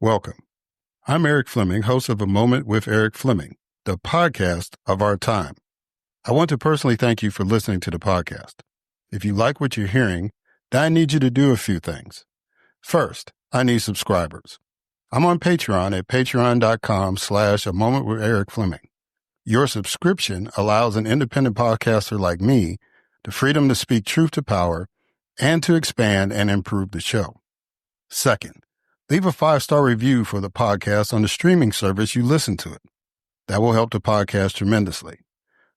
Welcome. I'm Erik Fleming, host of A Moment with Erik Fleming, the podcast of our time. I want to personally thank you for listening to the podcast. If you like what you're hearing, then I need you to do a few things. First, I need subscribers. I'm on Patreon at patreon.com/A Moment with Erik Fleming. Your subscription allows an independent podcaster like me the freedom to speak truth to power and to expand and improve the show. Second, leave a 5-star review for the podcast on the streaming service you listen to it. That will help the podcast tremendously.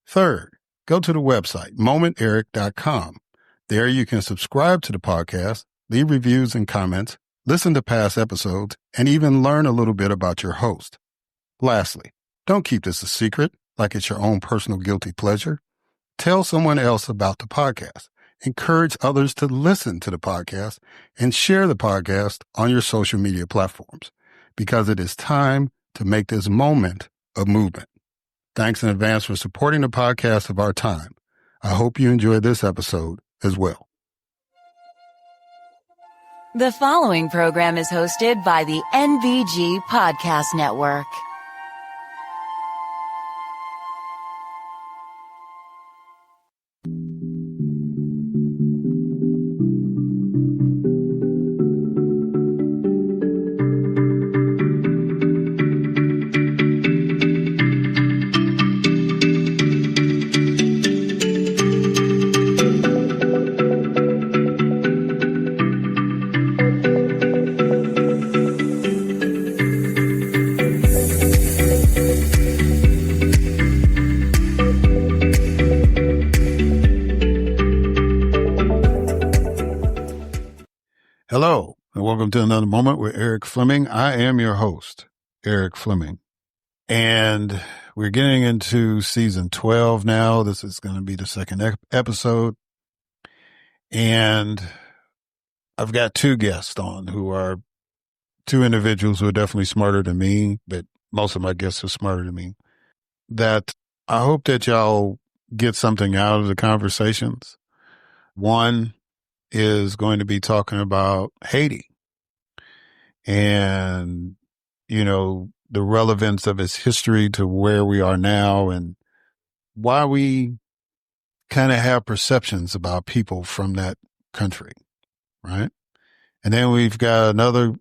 Third, go to the website, momenterik.com. There you can subscribe to the podcast, leave reviews and comments, listen to past episodes, and even learn a little bit about your host. Lastly, don't keep this a secret like it's your own personal guilty pleasure. Tell someone else about the podcast. Encourage others to listen to the podcast and share the podcast on your social media platforms because it is time to make this moment a movement. Thanks in advance for supporting the podcast of our time. I hope you enjoyed this episode as well. The following program is hosted by the NVG Podcast Network. Hello, and welcome to another moment with Erik Fleming. I am your host, Erik Fleming, and we're getting into season 12 now. This is going to be the second episode, and I've got two guests on who are two individuals who are definitely smarter than me, but most of my guests are smarter than me, that I hope that y'all get something out of the conversations. One is going to be talking about Haiti and, the relevance of its history to where we are now and why we kind of have perceptions about people from that country, right? And then we've got another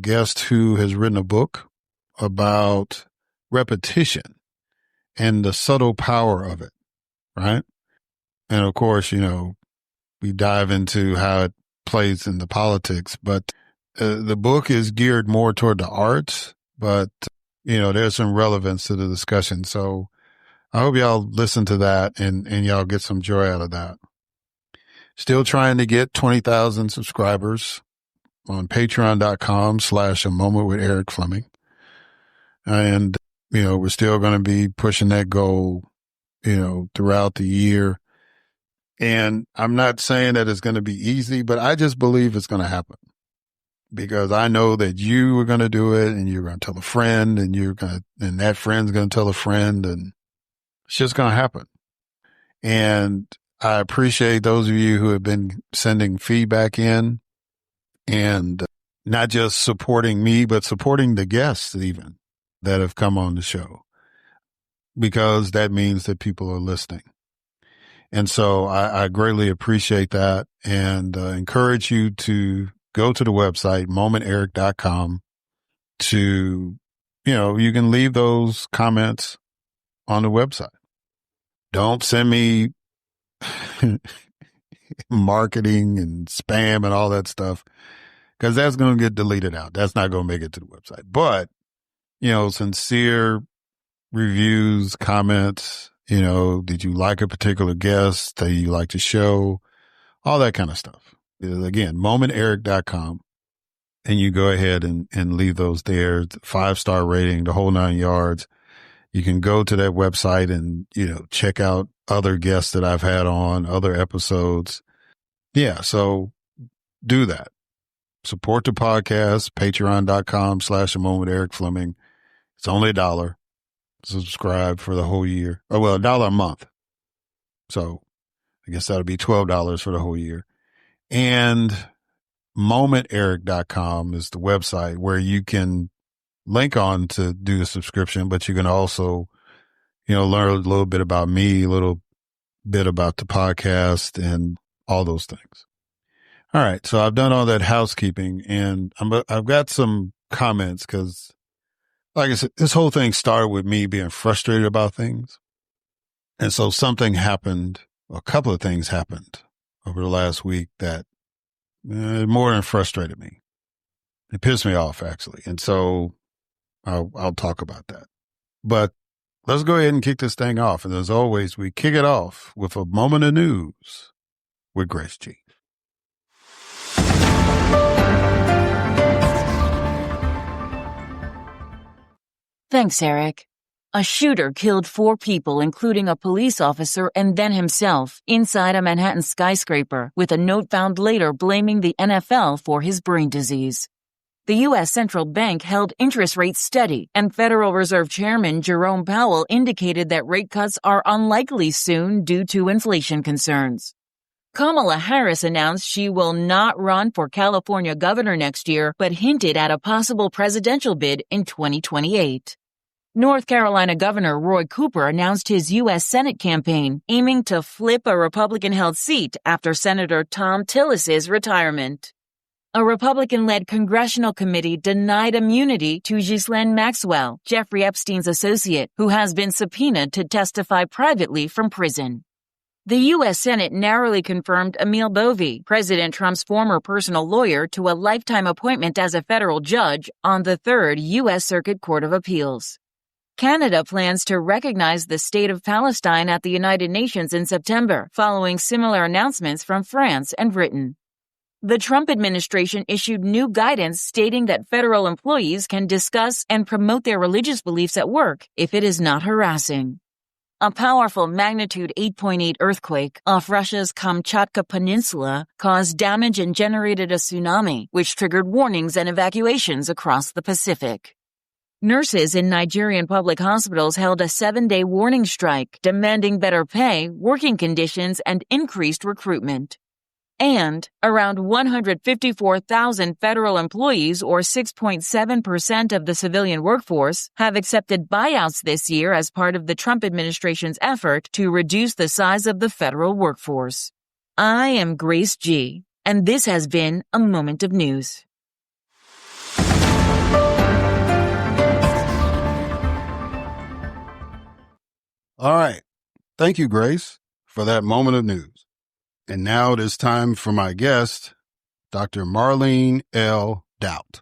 guest who has written a book about repetition and the subtle power of it, right? And of course, we dive into how it plays in the politics, but the book is geared more toward the arts, but, there's some relevance to the discussion. So I hope y'all listen to that and y'all get some joy out of that. Still trying to get 20,000 subscribers on patreon.com/A Moment with Erik Fleming. And, we're still going to be pushing that goal, throughout the year. And I'm not saying that it's going to be easy, but I just believe it's going to happen because I know that you are going to do it and you're going to tell a friend and and that friend's going to tell a friend and it's just going to happen. And I appreciate those of you who have been sending feedback in and not just supporting me, but supporting the guests even that have come on the show because that means that people are listening. And so I greatly appreciate that and encourage you to go to the website, momenterik.com to, you can leave those comments on the website. Don't send me marketing and spam and all that stuff because that's going to get deleted out. That's not going to make it to the website. But, sincere reviews, comments, did you like a particular guest? Do you like the show? All that kind of stuff. Again, momenterik.com. And you go ahead and leave those there. 5-star rating, the whole 9 yards. You can go to that website and, check out other guests that I've had on, other episodes. Yeah, so do that. Support the podcast, patreon.com/A Moment with Erik Fleming. It's only $1. Subscribe for the whole year. Oh, well, $1 a month. So I guess that'll be $12 for the whole year. And momenteric.com is the website where you can link on to do a subscription, but you can also, learn a little bit about me, a little bit about the podcast and all those things. All right. So I've done all that housekeeping and I've got some comments because, like I said, this whole thing started with me being frustrated about things. And so a couple of things happened over the last week that more than frustrated me. It pissed me off, actually. And so I'll talk about that. But let's go ahead and kick this thing off. And as always, we kick it off with a moment of news with Grace G. Thanks, Erik. A shooter killed 4 people, including a police officer and then himself, inside a Manhattan skyscraper, with a note found later blaming the NFL for his brain disease. The U.S. Central Bank held interest rates steady, and Federal Reserve Chairman Jerome Powell indicated that rate cuts are unlikely soon due to inflation concerns. Kamala Harris announced she will not run for California governor next year, but hinted at a possible presidential bid in 2028. North Carolina Governor Roy Cooper announced his U.S. Senate campaign, aiming to flip a Republican-held seat after Senator Thom Tillis's retirement. A Republican-led congressional committee denied immunity to Ghislaine Maxwell, Jeffrey Epstein's associate, who has been subpoenaed to testify privately from prison. The U.S. Senate narrowly confirmed Emil Bovee, President Trump's former personal lawyer, to a lifetime appointment as a federal judge on the 3rd U.S. Circuit Court of Appeals. Canada plans to recognize the State of Palestine at the United Nations in September, following similar announcements from France and Britain. The Trump administration issued new guidance stating that federal employees can discuss and promote their religious beliefs at work if it is not harassing. A powerful magnitude 8.8 earthquake off Russia's Kamchatka Peninsula caused damage and generated a tsunami, which triggered warnings and evacuations across the Pacific. Nurses in Nigerian public hospitals held a 7-day warning strike, demanding better pay, working conditions, and increased recruitment. And around 154,000 federal employees, or 6.7% of the civilian workforce, have accepted buyouts this year as part of the Trump administration's effort to reduce the size of the federal workforce. I am Grace G, and this has been a Moment of News. All right. Thank you, Grace, for that moment of news. And now it is time for my guest, Dr. Marlene L. Daut.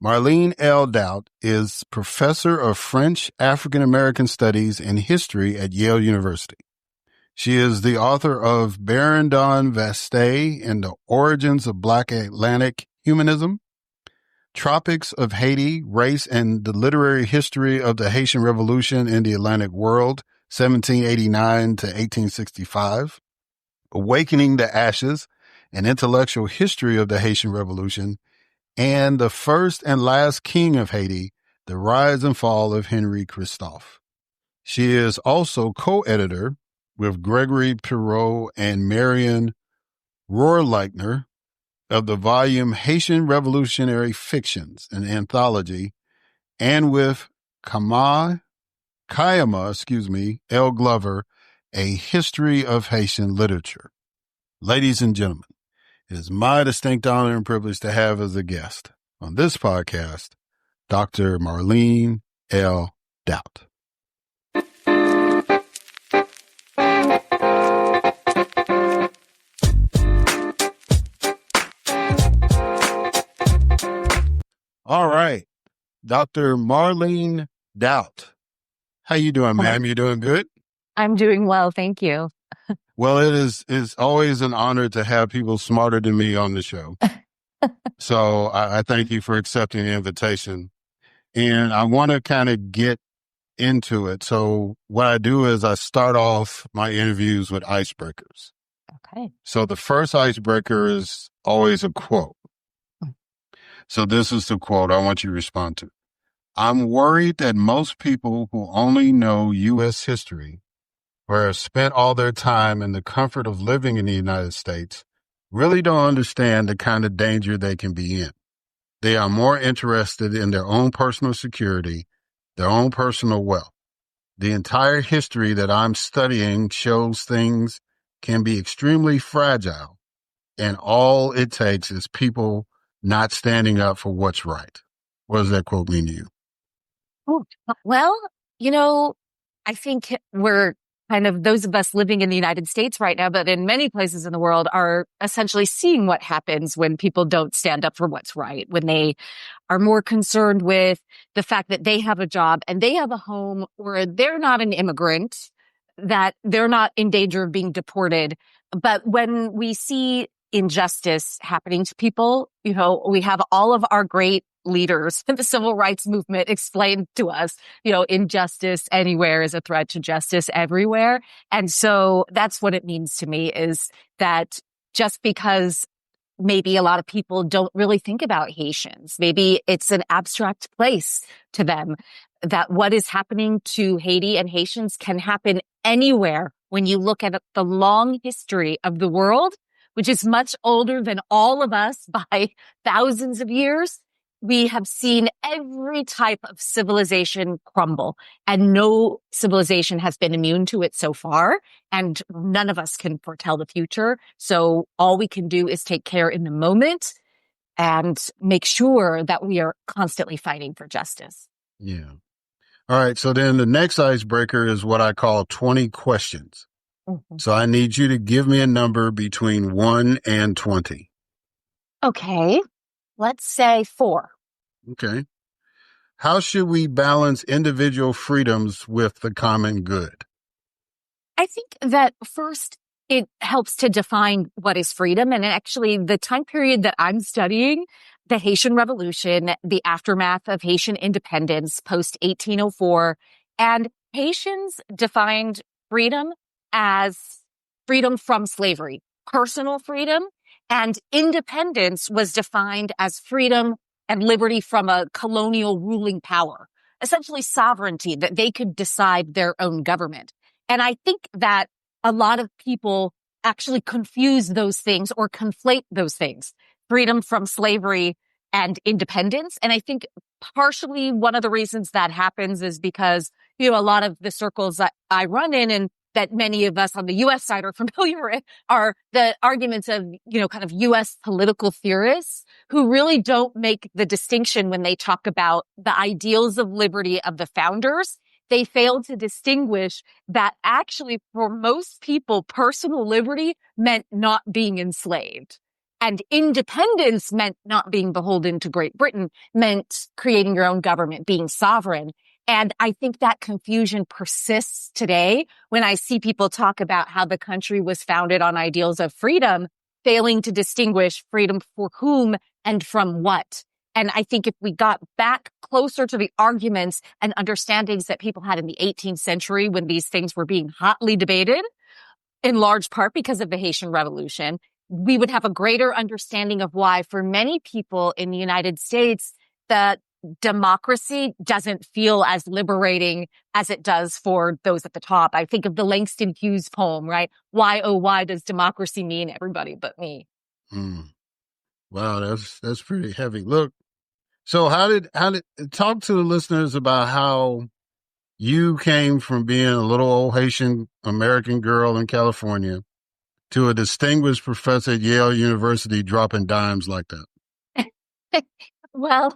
Marlene L. Daut is professor of French African American Studies and History at Yale University. She is the author of Barandon Vaste and the Origins of Black Atlantic Humanism, Tropics of Haiti, Race and the Literary History of the Haitian Revolution in the Atlantic World, 1789 to 1865, Awakening the Ashes, an Intellectual History of the Haitian Revolution, and The First and Last King of Haiti, The Rise and Fall of Henry Christophe. She is also co-editor with Gregory Perot and Marion Rohrleichner of the volume Haitian Revolutionary Fictions, an anthology, and with Kayama L. Glover, A History of Haitian Literature. Ladies and gentlemen, it is my distinct honor and privilege to have as a guest on this podcast, Dr. Marlene L. Daut. All right, Dr. Marlene Daut. How you doing, ma'am? You doing good? I'm doing well, thank you. Well, it's always an honor to have people smarter than me on the show. So I thank you for accepting the invitation. And I want to kind of get into it. So what I do is I start off my interviews with icebreakers. Okay. So the first icebreaker is always a quote. So this is the quote I want you to respond to. I'm worried that most people who only know U.S. history or have spent all their time in the comfort of living in the United States really don't understand the kind of danger they can be in. They are more interested in their own personal security, their own personal wealth. The entire history that I'm studying shows things can be extremely fragile, and all it takes is people not standing up for what's right. What does that quote mean to you? Oh, well, you know, I think we're kind of those of us living in the United States right now, but in many places in the world are essentially seeing what happens when people don't stand up for what's right, when they are more concerned with the fact that they have a job and they have a home, or they're not an immigrant, that they're not in danger of being deported. But when we see injustice happening to people, you know, we have all of our great leaders in the civil rights movement explained to us, you know, injustice anywhere is a threat to justice everywhere. And so that's what it means to me, is that just because maybe a lot of people don't really think about Haitians, maybe it's an abstract place to them, that what is happening to Haiti and Haitians can happen anywhere when you look at the long history of the world, which is much older than all of us by thousands of years. We have seen every type of civilization crumble, and no civilization has been immune to it so far. And none of us can foretell the future. So all we can do is take care in the moment and make sure that we are constantly fighting for justice. Yeah. All right. So then the next icebreaker is what I call 20 questions. Mm-hmm. So I need you to give me a number between 1 and 20. Okay. Let's say 4. Okay. How should we balance individual freedoms with the common good? I think that first it helps to define what is freedom. And actually the time period that I'm studying, the Haitian Revolution, the aftermath of Haitian independence post 1804, and Haitians defined freedom as freedom from slavery, personal freedom, and independence was defined as freedom and liberty from a colonial ruling power, essentially sovereignty, that they could decide their own government. And I think that a lot of people actually confuse those things or conflate those things, freedom from slavery and independence. And I think partially one of the reasons that happens is because, you know, a lot of the circles that I run in and that many of us on the U.S. side are familiar with are the arguments of, you know, kind of U.S. political theorists who really don't make the distinction when they talk about the ideals of liberty of the founders. They fail to distinguish that actually for most people, personal liberty meant not being enslaved. And independence meant not being beholden to Great Britain, meant creating your own government, being sovereign. And I think that confusion persists today when I see people talk about how the country was founded on ideals of freedom, failing to distinguish freedom for whom and from what. And I think if we got back closer to the arguments and understandings that people had in the 18th century when these things were being hotly debated, in large part because of the Haitian Revolution, we would have a greater understanding of why for many people in the United States, that democracy doesn't feel as liberating as it does for those at the top. I think of the Langston Hughes poem, right? Why, oh, why does democracy mean everybody but me? Wow, that's pretty heavy. Look, so how did talk to the listeners about how you came from being a little old Haitian American girl in California to a distinguished professor at Yale University dropping dimes like that? Well,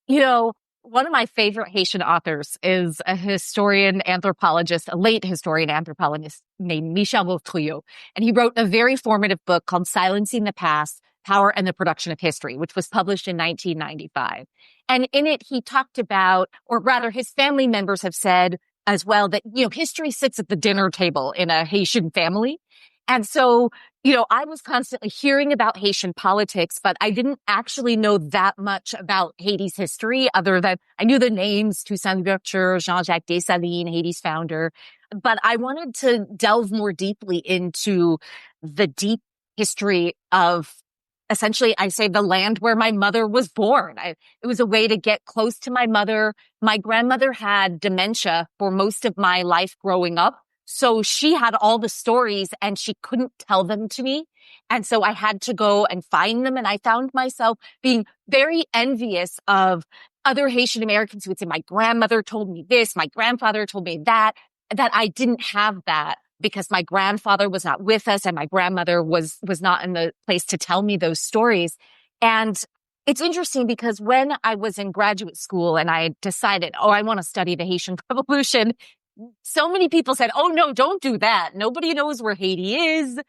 you know, one of my favorite Haitian authors is a historian anthropologist, a late historian anthropologist named Michel Beautreau. And he wrote a very formative book called Silencing the Past, Power and the Production of History, which was published in 1995. And in it, he talked about, or rather his family members have said as well, that, you know, history sits at the dinner table in a Haitian family. And so, you know, I was constantly hearing about Haitian politics, but I didn't actually know that much about Haiti's history other than I knew the names, Toussaint Louverture, Jean-Jacques Dessalines, Haiti's founder. But I wanted to delve more deeply into the deep history of essentially, I say, the land where my mother was born. It was a way to get close to my mother. My grandmother had dementia for most of my life growing up. So she had all the stories and she couldn't tell them to me. And so I had to go and find them. And I found myself being very envious of other Haitian Americans who would say, my grandmother told me this, my grandfather told me that I didn't have that because my grandfather was not with us and my grandmother was not in the place to tell me those stories. And it's interesting because when I was in graduate school and I decided, I want to study the Haitian Revolution, so many people said, oh, no, don't do that. Nobody knows where Haiti is.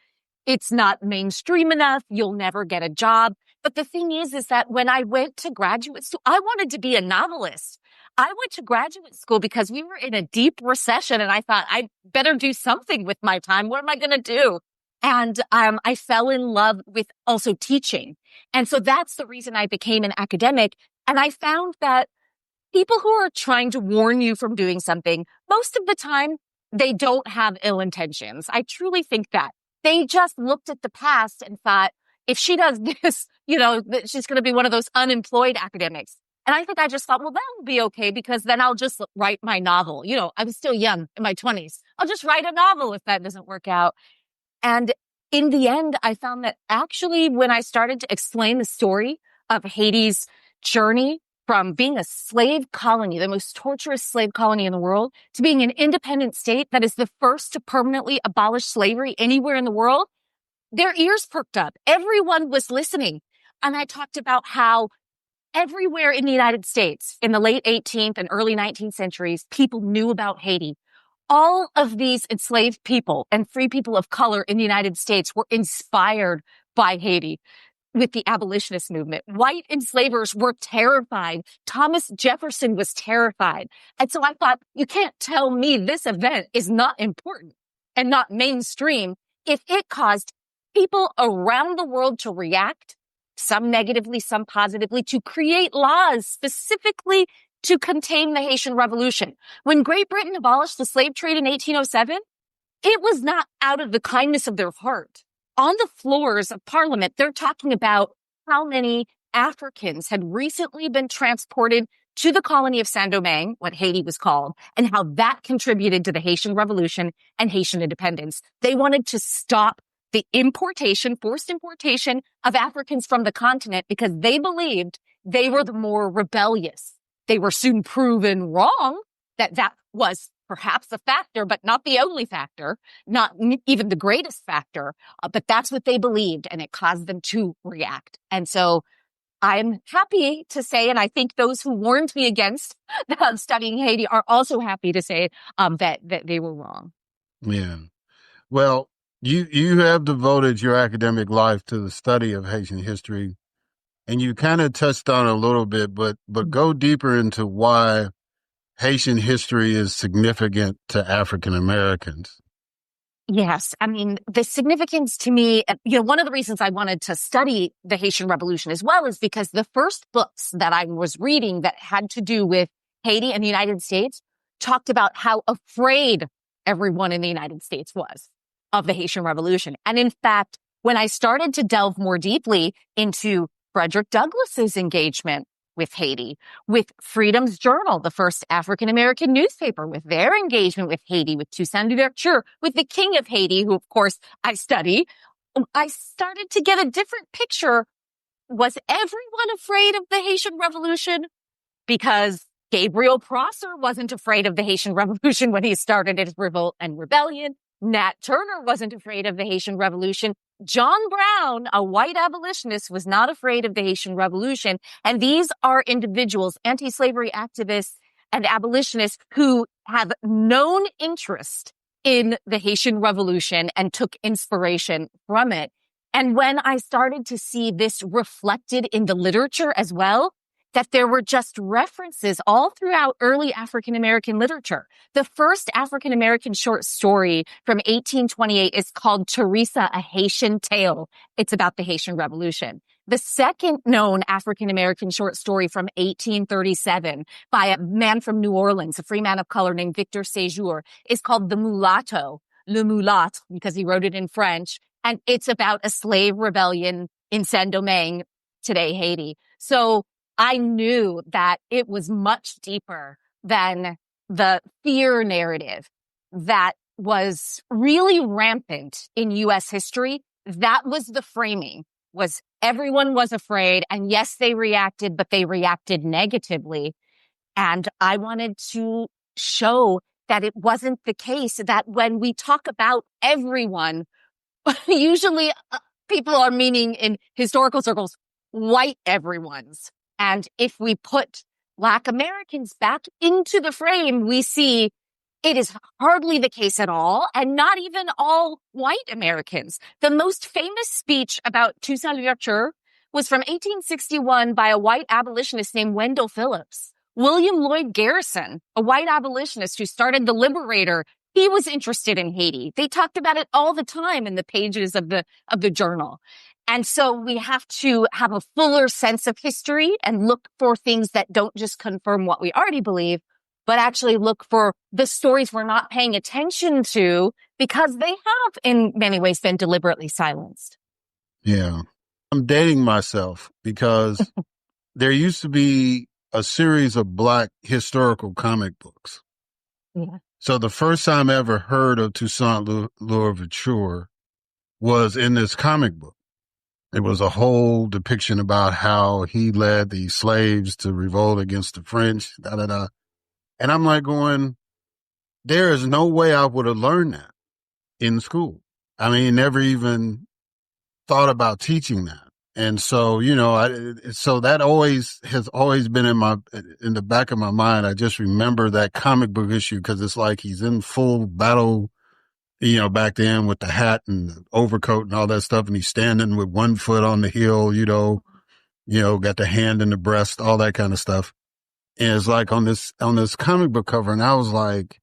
It's not mainstream enough. You'll never get a job. But the thing is that when I went to graduate school, I wanted to be a novelist. I went to graduate school because we were in a deep recession and I thought I better do something with my time. What am I going to do? And I fell in love with also teaching. And so that's the reason I became an academic. And I found that people who are trying to warn you from doing something, most of the time, they don't have ill intentions. I truly think that. They just looked at the past and thought, if she does this, she's going to be one of those unemployed academics. And I think I just thought, well, that will be okay because then I'll just write my novel. I was still young in my 20s. I'll just write a novel if that doesn't work out. And in the end, I found that actually when I started to explain the story of Haiti's journey from being a slave colony, the most torturous slave colony in the world, to being an independent state that is the first to permanently abolish slavery anywhere in the world, their ears perked up. Everyone was listening. And I talked about how everywhere in the United States in the late 18th and early 19th centuries, people knew about Haiti. All of these enslaved people and free people of color in the United States were inspired by Haiti with the abolitionist movement. White enslavers were terrified. Thomas Jefferson was terrified. And so I thought, you can't tell me this event is not important and not mainstream if it caused people around the world to react, some negatively, some positively, to create laws specifically to contain the Haitian Revolution. When Great Britain abolished the slave trade in 1807, it was not out of the kindness of their heart. On the floors of Parliament, they're talking about how many Africans had recently been transported to the colony of Saint-Domingue, what Haiti was called, and how that contributed to the Haitian Revolution and Haitian independence. They wanted to stop the forced importation of Africans from the continent because they believed they were the more rebellious. They were soon proven wrong that was perhaps a factor, but not the only factor, not even the greatest factor. But that's what they believed, and it caused them to react. And so I'm happy to say, and I think those who warned me against studying Haiti are also happy to say that they were wrong. Yeah. Well, you have devoted your academic life to the study of Haitian history, and you kind of touched on it a little bit, but go deeper into why Haitian history is significant to African Americans. Yes. I mean, the significance to me, one of the reasons I wanted to study the Haitian Revolution as well is because the first books that I was reading that had to do with Haiti and the United States talked about how afraid everyone in the United States was of the Haitian Revolution. And in fact, when I started to delve more deeply into Frederick Douglass's engagement with Haiti, with Freedom's Journal, the first African-American newspaper, with their engagement with Haiti, with Toussaint Louverture, with the King of Haiti, who, of course, I study, I started to get a different picture. Was everyone afraid of the Haitian Revolution? Because Gabriel Prosser wasn't afraid of the Haitian Revolution when he started his revolt and rebellion. Nat Turner wasn't afraid of the Haitian Revolution. John Brown, a white abolitionist, was not afraid of the Haitian Revolution. And these are individuals, anti-slavery activists and abolitionists who have known interest in the Haitian Revolution and took inspiration from it. And when I started to see this reflected in the literature as well, that there were just references all throughout early African-American literature. The first African-American short story from 1828 is called Teresa, a Haitian Tale. It's about the Haitian Revolution. The second known African-American short story from 1837 by a man from New Orleans, a free man of color named Victor Séjour, is called The Mulatto, Le Mulat, because he wrote it in French. And it's about a slave rebellion in Saint-Domingue, today Haiti. So I knew that it was much deeper than the fear narrative that was really rampant in U.S. history, that was the framing, was everyone was afraid. And yes, they reacted, but they reacted negatively. And I wanted to show that it wasn't the case, that when we talk about everyone, usually people are meaning in historical circles, white everyone's. And if we put Black Americans back into the frame, we see it is hardly the case at all, and not even all white Americans. The most famous speech about Toussaint Louverture was from 1861 by a white abolitionist named Wendell Phillips. William Lloyd Garrison, a white abolitionist who started the Liberator, he was interested in Haiti. They talked about it all the time in the pages of the journal. And so we have to have a fuller sense of history and look for things that don't just confirm what we already believe, but actually look for the stories we're not paying attention to because they have in many ways been deliberately silenced. Yeah. I'm dating myself because there used to be a series of Black historical comic books. Yeah. So the first time I ever heard of Toussaint Louverture was in this comic book. It was a whole depiction about how he led the slaves to revolt against the French, da, da, da. And I'm like going, there is no way I would have learned that in school. I mean, never even thought about teaching that. And so, you know, so that has always been in the back of my mind. I just remember that comic book issue because it's like he's in full battle, you know, back then with the hat and the overcoat and all that stuff. And he's standing with one foot on the hill, you know, got the hand in the breast, all that kind of stuff. And it's like on this comic book cover. And I was like,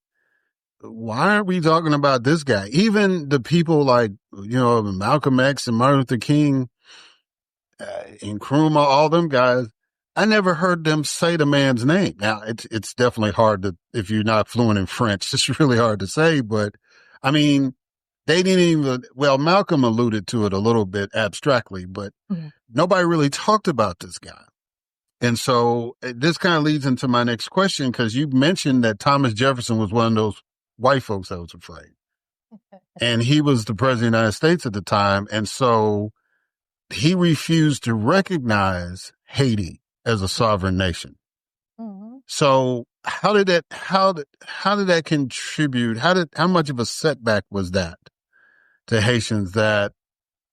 why aren't we talking about this guy? Even the people like, you know, Malcolm X and Martin Luther King, Nkrumah, all them guys, I never heard them say the man's name. Now, it's definitely hard to, if you're not fluent in French, it's really hard to say, but I mean, they didn't even, well, Malcolm alluded to it a little bit abstractly, but nobody really talked about this guy. And so this kind of leads into my next question, because you mentioned that Thomas Jefferson was one of those white folks that was afraid. And he was the president of the United States at the time. And so he refused to recognize Haiti as a sovereign nation. Mm-hmm. So how did that contribute? How much of a setback was that to Haitians, that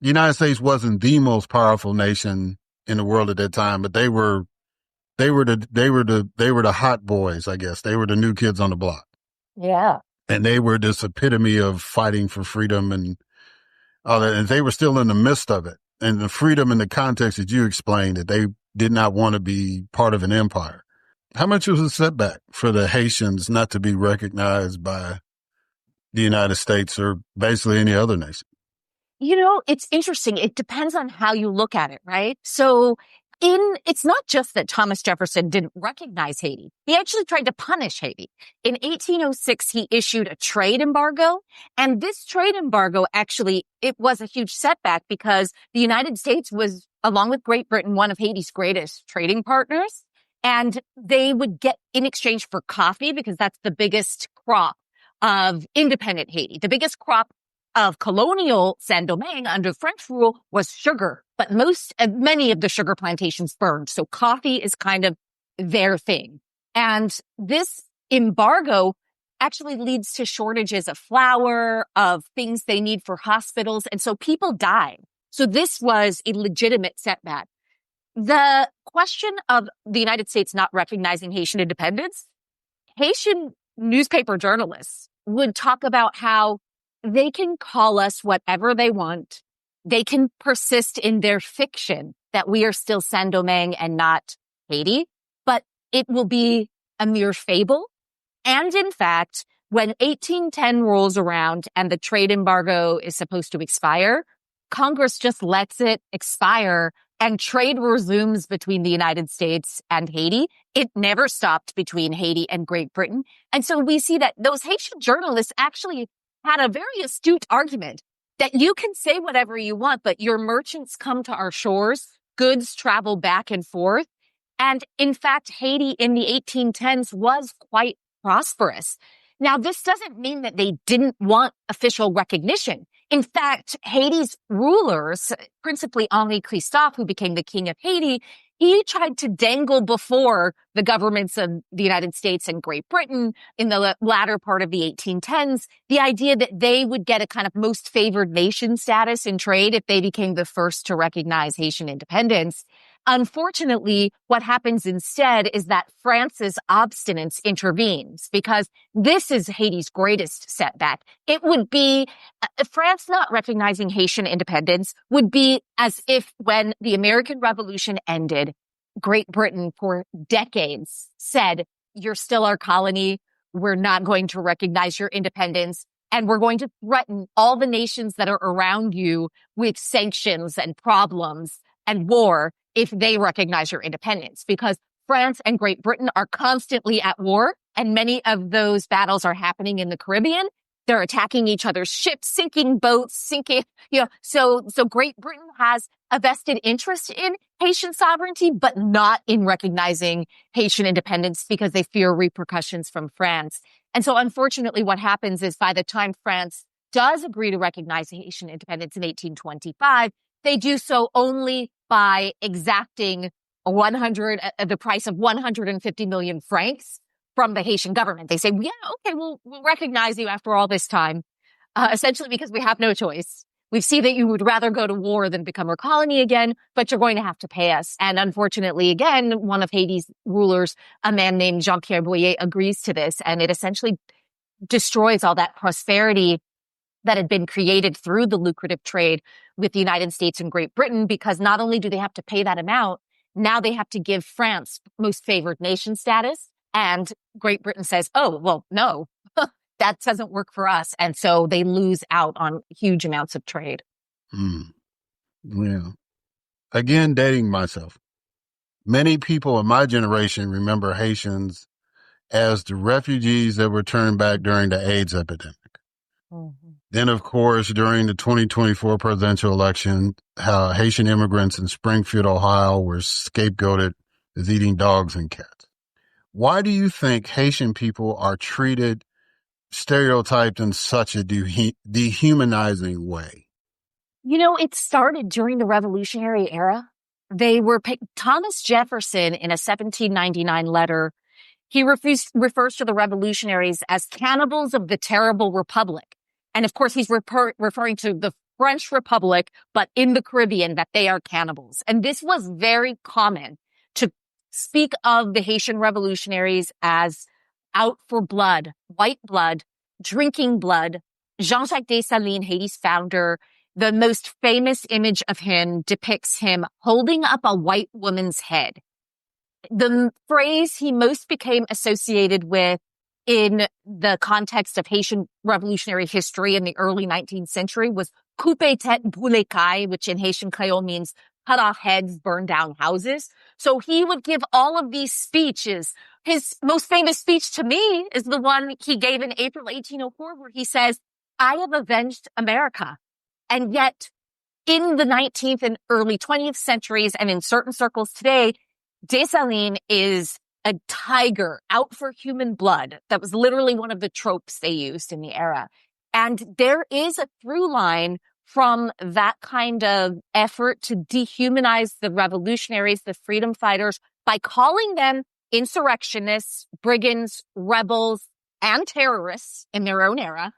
the United States wasn't the most powerful nation in the world at that time, but they were the hot boys, I guess. They were the new kids on the block. Yeah. And they were this epitome of fighting for freedom and all that. And they were still in the midst of it. And the freedom in the context that you explained, that they did not want to be part of an empire. How much was a setback for the Haitians not to be recognized by the United States or basically any other nation? You know, it's interesting. It depends on how you look at it, right? So it's not just that Thomas Jefferson didn't recognize Haiti. He actually tried to punish Haiti. In 1806, he issued a trade embargo. And this trade embargo, actually, it was a huge setback because the United States was, along with Great Britain, one of Haiti's greatest trading partners. And they would get, in exchange for coffee, because that's the biggest crop of independent Haiti, the biggest crop of colonial Saint-Domingue under French rule was sugar, but many of the sugar plantations burned. So coffee is kind of their thing. And this embargo actually leads to shortages of flour, of things they need for hospitals. And so people died. So this was a legitimate setback. The question of the United States not recognizing Haitian independence, Haitian newspaper journalists would talk about how they can call us whatever they want. They can persist in their fiction that we are still Saint-Domingue and not Haiti, but it will be a mere fable. And in fact, when 1810 rolls around and the trade embargo is supposed to expire, Congress just lets it expire and trade resumes between the United States and Haiti. It never stopped between Haiti and Great Britain. And so we see that those Haitian journalists actually had a very astute argument that you can say whatever you want, but your merchants come to our shores, goods travel back and forth. And in fact, Haiti in the 1810s was quite prosperous. Now, this doesn't mean that they didn't want official recognition. In fact, Haiti's rulers, principally Henri Christophe, who became the king of Haiti, he tried to dangle before the governments of the United States and Great Britain in the latter part of the 1810s, the idea that they would get a kind of most favored nation status in trade if they became the first to recognize Haitian independence. Unfortunately, what happens instead is that France's obstinance intervenes, because this is Haiti's greatest setback. It would be France not recognizing Haitian independence would be as if when the American Revolution ended, Great Britain for decades said, "You're still our colony. We're not going to recognize your independence. And we're going to threaten all the nations that are around you with sanctions and problems and war if they recognize your independence," because France and Great Britain are constantly at war, and many of those battles are happening in the Caribbean. They're attacking each other's ships, sinking boats, so Great Britain has a vested interest in Haitian sovereignty, but not in recognizing Haitian independence because they fear repercussions from France. And so unfortunately what happens is by the time France does agree to recognize Haitian independence in 1825, they do so only by exacting the price of 150 million francs from the Haitian government. They say, yeah, okay, we'll recognize you after all this time, essentially because we have no choice. We see that you would rather go to war than become our colony again, but you're going to have to pay us. And unfortunately, again, one of Haiti's rulers, a man named Jean-Pierre Boyer, agrees to this, and it essentially destroys all that prosperity that had been created through the lucrative trade with the United States and Great Britain, because not only do they have to pay that amount, now they have to give France most favored nation status. And Great Britain says, oh, well, no, that doesn't work for us. And so they lose out on huge amounts of trade. Yeah. Again, dating myself. Many people in my generation remember Haitians as the refugees that were turned back during the AIDS epidemic. Mm-hmm. Then, of course, during the 2024 presidential election, how Haitian immigrants in Springfield, Ohio were scapegoated as eating dogs and cats. Why do you think Haitian people are treated, stereotyped in such a dehumanizing way? You know, it started during the Revolutionary era. Thomas Jefferson, in a 1799 letter, he refers to the revolutionaries as cannibals of the terrible republic. And of course, he's referring to the French Republic, but in the Caribbean, that they are cannibals. And this was very common, to speak of the Haitian revolutionaries as out for blood, white blood, drinking blood. Jean-Jacques Dessalines, Haiti's founder, the most famous image of him depicts him holding up a white woman's head. The phrase he most became associated with in the context of Haitian revolutionary history in the early 19th century was coupe tête brûlé caille, which in Haitian Creole means cut off heads, burn down houses. So he would give all of these speeches. His most famous speech to me is the one he gave in April 1804, where he says, "I have avenged America." And yet in the 19th and early 20th centuries, and in certain circles today, Dessalines is a tiger out for human blood. That was literally one of the tropes they used in the era. And there is a through line from that kind of effort to dehumanize the revolutionaries, the freedom fighters, by calling them insurrectionists, brigands, rebels, and terrorists in their own era.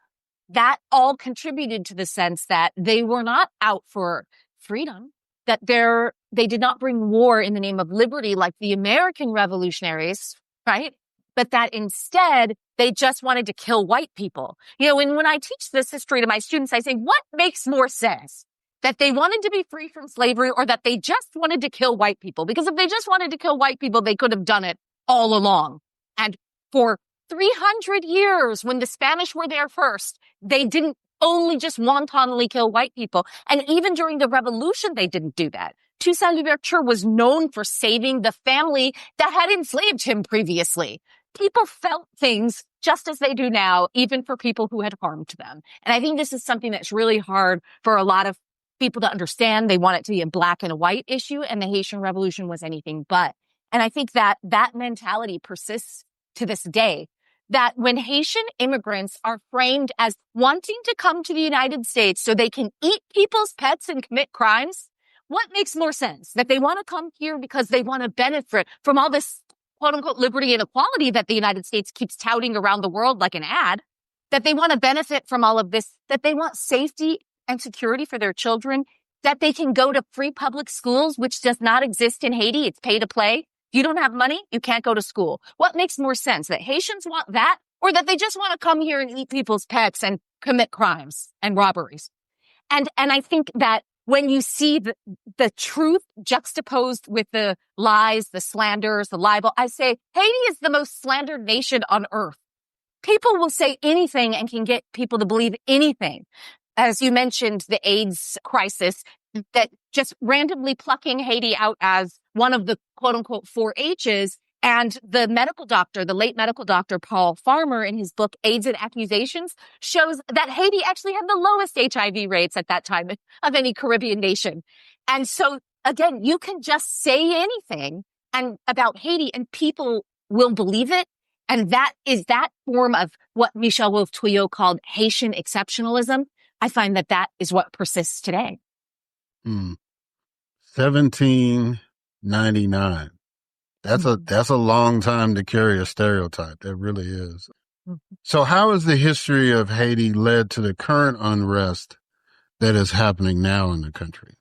That all contributed to the sense that they were not out for freedom, that they did not bring war in the name of liberty like the American revolutionaries, right? But that instead, they just wanted to kill white people. You know, and when I teach this history to my students, I say, what makes more sense? That they wanted to be free from slavery, or that they just wanted to kill white people? Because if they just wanted to kill white people, they could have done it all along. And for 300 years, when the Spanish were there first, they didn't only just wantonly kill white people. And even during the revolution, they didn't do that. Toussaint Louverture was known for saving the family that had enslaved him previously. People felt things just as they do now, even for people who had harmed them. And I think this is something that's really hard for a lot of people to understand. They want it to be a black and a white issue, and the Haitian Revolution was anything but. And I think that that mentality persists to this day. that when Haitian immigrants are framed as wanting to come to the United States so they can eat people's pets and commit crimes, what makes more sense? That they want to come here because they want to benefit from all this quote unquote liberty and equality that the United States keeps touting around the world like an ad, that they want to benefit from all of this, that they want safety and security for their children, that they can go to free public schools, which does not exist in Haiti. It's pay to play. If you don't have money, you can't go to school. What makes more sense? That Haitians want that, or that they just want to come here and eat people's pets and commit crimes and robberies? And I think that when you see the truth juxtaposed with the lies, the slanders, the libel, I say Haiti is the most slandered nation on earth. People will say anything and can get people to believe anything. As you mentioned, the AIDS crisis, that just randomly plucking Haiti out as one of the quote unquote 4-H's. And the medical doctor, the late medical doctor, Paul Farmer, in his book, AIDS and Accusations, shows that Haiti actually had the lowest HIV rates at that time of any Caribbean nation. And so, again, you can just say anything about Haiti and people will believe it. And that is that form of what Michel Wolfe-Touillot called Haitian exceptionalism. I find that is what persists today. 1799. That's a long time to carry a stereotype. That really is. Mm-hmm. So how has the history of Haiti led to the current unrest that is happening now in the country?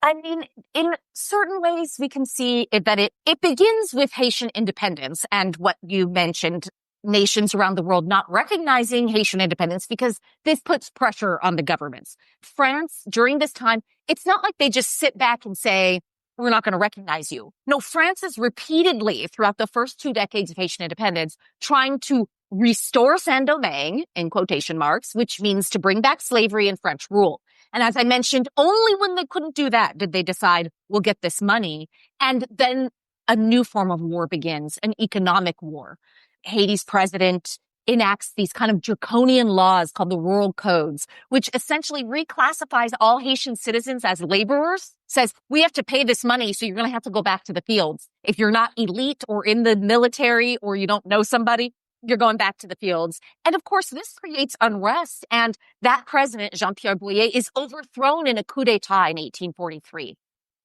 I mean, in certain ways, we can see that it begins with Haitian independence and what you mentioned, nations around the world not recognizing Haitian independence because this puts pressure on the governments. France, during this time, it's not like they just sit back and say, we're not going to recognize you. No, France is repeatedly, throughout the first 2 decades of Haitian independence, trying to restore Saint-Domingue, in quotation marks, which means to bring back slavery and French rule. And as I mentioned, only when they couldn't do that did they decide, we'll get this money. And then a new form of war begins, an economic war. Haiti's president enacts these kind of draconian laws called the Rural Codes, which essentially reclassifies all Haitian citizens as laborers, says, we have to pay this money, so you're going to have to go back to the fields. If you're not elite or in the military or you don't know somebody, you're going back to the fields. And of course, this creates unrest. And that president, Jean-Pierre Bouillet, is overthrown in a coup d'etat in 1843.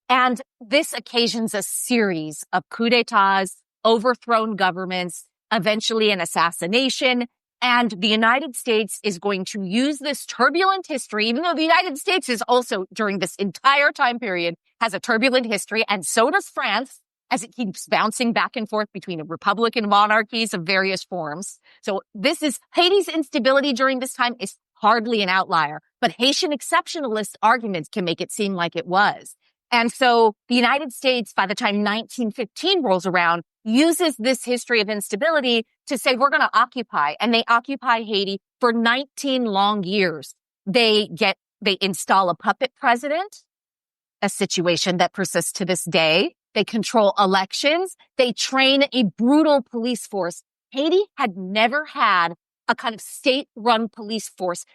And this occasions a series of coups d'etats, overthrown governments, eventually an assassination. And the United States is going to use this turbulent history, even though the United States is also, during this entire time period, has a turbulent history, and so does France, as it keeps bouncing back and forth between Republican monarchies of various forms. So Haiti's instability during this time is hardly an outlier, but Haitian exceptionalist arguments can make it seem like it was. And so the United States, by the time 1915 rolls around, uses this history of instability to say, we're going to occupy. And they occupy Haiti for 19 long years. They install a puppet president, a situation that persists to this day. They control elections. They train a brutal police force. Haiti had never had a kind of state-run police force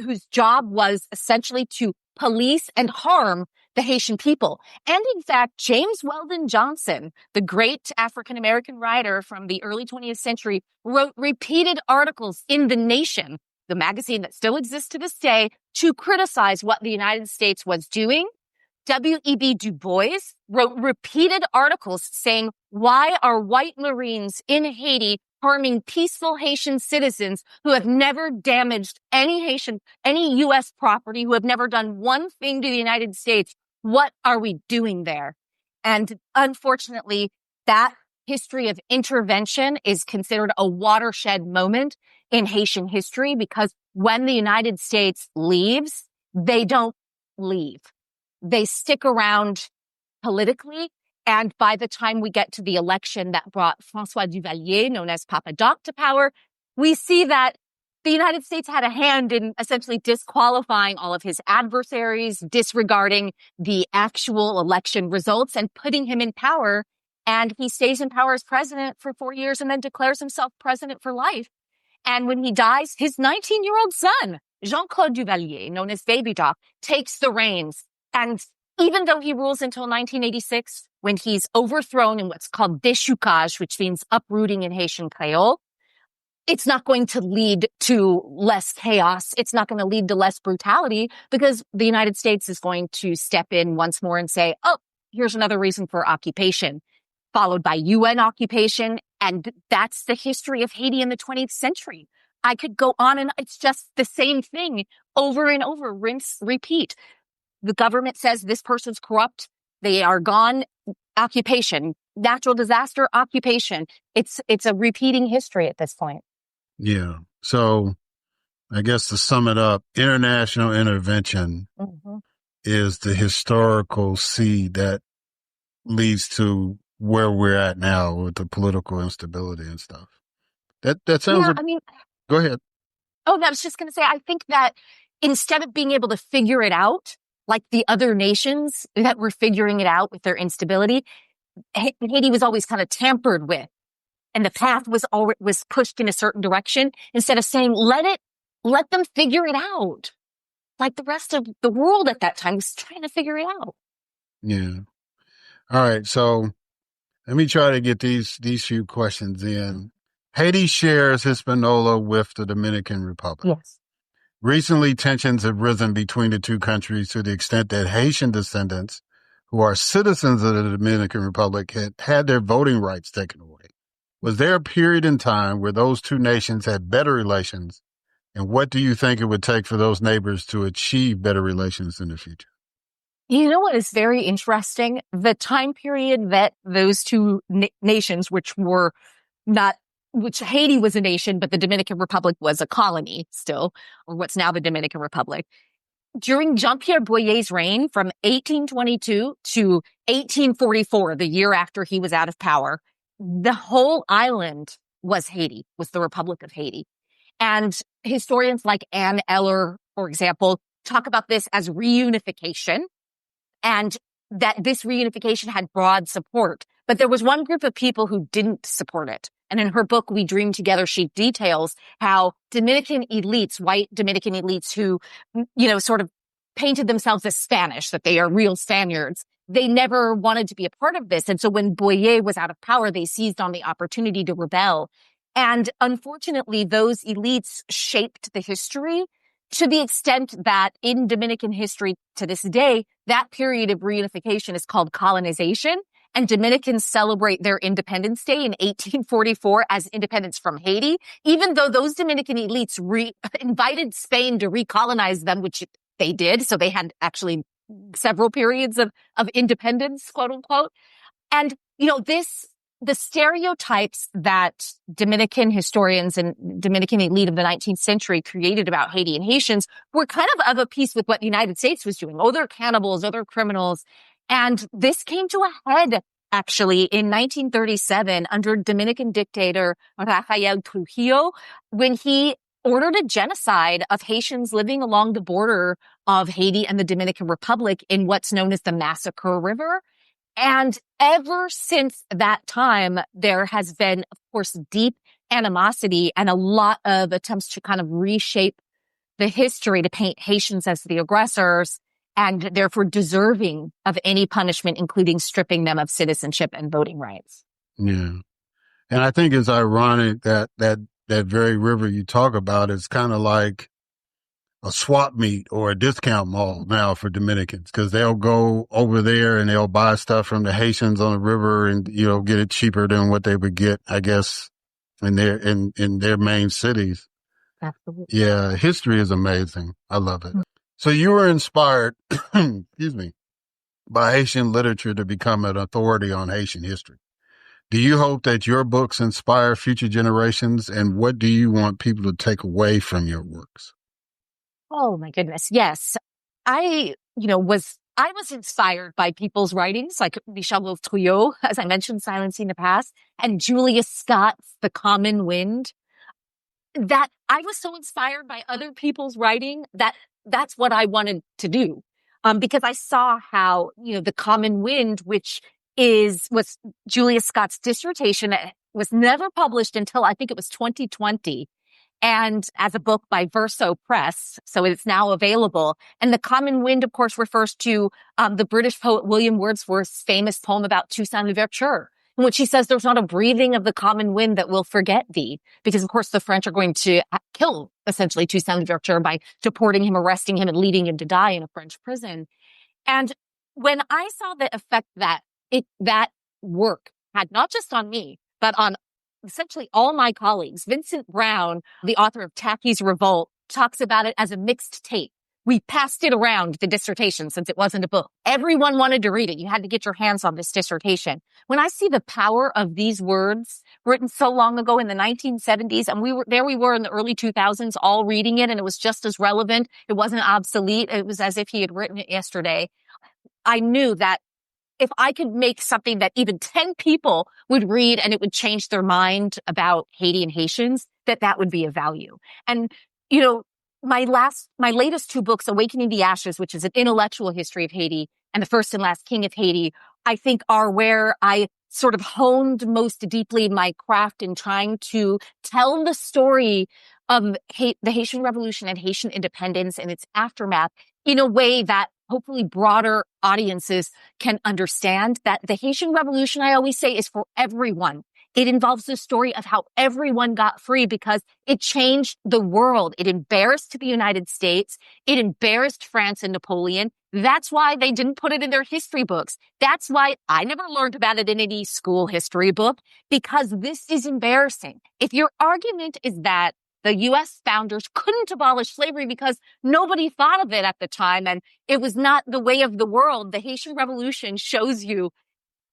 whose job was essentially to police and harm the Haitian people. And in fact, James Weldon Johnson, the great African-American writer from the early 20th century, wrote repeated articles in The Nation, the magazine that still exists to this day, to criticize what the United States was doing. W.E.B. Du Bois wrote repeated articles saying, why are white Marines in Haiti harming peaceful Haitian citizens who have never damaged any U.S. property, who have never done one thing to the United States? What are we doing there? And unfortunately, that history of intervention is considered a watershed moment in Haitian history, because when the United States leaves, they don't leave. They stick around politically. And by the time we get to the election that brought François Duvalier, known as Papa Doc, to power, we see that the United States had a hand in essentially disqualifying all of his adversaries, disregarding the actual election results, and putting him in power. And he stays in power as president for 4 years and then declares himself president for life. And when he dies, his 19-year-old son, Jean-Claude Duvalier, known as Baby Doc, takes the reins. And even though he rules until 1986, when he's overthrown in what's called déchoucage, which means uprooting in Haitian Creole, it's not going to lead to less chaos. It's not going to lead to less brutality because the United States is going to step in once more and say, oh, here's another reason for occupation, followed by UN occupation. And that's the history of Haiti in the 20th century. I could go on, and it's just the same thing over and over, rinse, repeat. The government says this person's corrupt. They are gone. Occupation, natural disaster, occupation. It's a repeating history at this point. Yeah. So I guess to sum it up, international intervention is the historical seed that leads to where we're at now with the political instability and stuff. That sounds. Yeah, go ahead. Oh, I was just going to say, I think that instead of being able to figure it out, like the other nations that were figuring it out with their instability, Haiti was always kind of tampered with, and the path was pushed in a certain direction. Instead of saying, let them figure it out, like the rest of the world at that time was trying to figure it out. Yeah. All right. So let me try to get these few questions in. Haiti shares Hispaniola with the Dominican Republic. Yes. Recently, tensions have risen between the two countries to the extent that Haitian descendants who are citizens of the Dominican Republic had their voting rights taken away. Was there a period in time where those two nations had better relations? And what do you think it would take for those neighbors to achieve better relations in the future? You know what is very interesting? The time period that those two nations, which Haiti was a nation, but the Dominican Republic was a colony still, or what's now the Dominican Republic. During Jean-Pierre Boyer's reign from 1822 to 1844, the year after he was out of power, the whole island was Haiti, was the Republic of Haiti. And historians like Anne Eller, for example, talk about this as reunification, and that this reunification had broad support. But there was one group of people who didn't support it. And in her book, We Dream Together, she details how Dominican elites, white Dominican elites who, sort of painted themselves as Spanish, that they are real Spaniards, they never wanted to be a part of this. And so when Boyer was out of power, they seized on the opportunity to rebel. And unfortunately, those elites shaped the history to the extent that in Dominican history to this day, that period of reunification is called colonization. And Dominicans celebrate their Independence Day in 1844 as independence from Haiti, even though those Dominican elites invited Spain to recolonize them, which they did. So they had actually several periods of independence, quote unquote. And, the stereotypes that Dominican historians and Dominican elite of the 19th century created about Haiti and Haitians were kind of a piece with what the United States was doing. Oh, they're cannibals. Oh, they're criminals. And this came to a head, actually, in 1937 under Dominican dictator Rafael Trujillo, when he ordered a genocide of Haitians living along the border of Haiti and the Dominican Republic in what's known as the Massacre River. And ever since that time, there has been, of course, deep animosity and a lot of attempts to kind of reshape the history to paint Haitians as the aggressors and therefore deserving of any punishment, including stripping them of citizenship and voting rights. Yeah. And I think it's ironic that very river you talk about is kind of like a swap meet or a discount mall now for Dominicans, because they'll go over there and they'll buy stuff from the Haitians on the river and, get it cheaper than what they would get, I guess, in their main cities. Absolutely. Yeah. History is amazing. I love it. So you were inspired, excuse me, by Haitian literature to become an authority on Haitian history. Do you hope that your books inspire future generations, and what do you want people to take away from your works? Oh my goodness. Yes. I was inspired by people's writings like Michel Trujillo, as I mentioned, Silencing the Past, and Julia Scott's The Common Wind. That I was so inspired by other people's writing that's what I wanted to do. Because I saw how, The Common Wind, which was Julia Scott's dissertation, was never published until I think it was 2020. And as a book by Verso Press, so it's now available. And The Common Wind, of course, refers to the British poet William Wordsworth's famous poem about Toussaint Louverture. in which he says there's not a breathing of the common wind that will forget thee. Because, of course, the French are going to kill, essentially, Toussaint Louverture by deporting him, arresting him, and leading him to die in a French prison. And when I saw the effect that that work had, not just on me, but on essentially all my colleagues, Vincent Brown, the author of Tacky's Revolt, talks about it as a mixed tape. We passed it around the dissertation since it wasn't a book. Everyone wanted to read it. You had to get your hands on this dissertation. When I see the power of these words written so long ago in the 1970s, and we were in the early 2000s all reading it, and it was just as relevant. It wasn't obsolete. It was as if he had written it yesterday. I knew that if I could make something that even 10 people would read and it would change their mind about Haiti and Haitians, that would be of value. And, you know, my latest two books, Awakening the Ashes, which is an intellectual history of Haiti, and The First and Last King of Haiti, I think are where I sort of honed most deeply my craft in trying to tell the story of the Haitian Revolution and Haitian independence and its aftermath in a way that hopefully broader audiences can understand. That the Haitian Revolution, I always say, is for everyone. It involves the story of how everyone got free because it changed the world. It embarrassed the United States. It embarrassed France and Napoleon. That's why they didn't put it in their history books. That's why I never learned about it in any school history book, because this is embarrassing. If your argument is that the U.S. founders couldn't abolish slavery because nobody thought of it at the time and it was not the way of the world, the Haitian Revolution shows you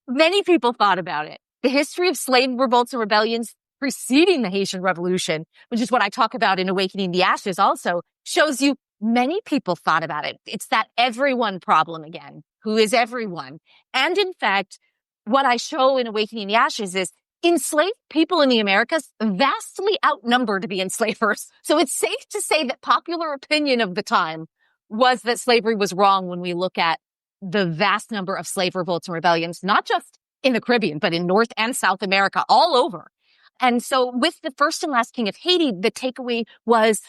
many people thought about it. The history of slave revolts and rebellions preceding the Haitian Revolution, which is what I talk about in Awakening the Ashes, also shows you many people thought about it. It's that everyone problem again. Who is everyone? And in fact, what I show in Awakening the Ashes is enslaved people in the Americas vastly outnumbered the enslavers. So it's safe to say that popular opinion of the time was that slavery was wrong when we look at the vast number of slave revolts and rebellions, not just in the Caribbean, but in North and South America, all over. And so with The First and Last King of Haiti, the takeaway was,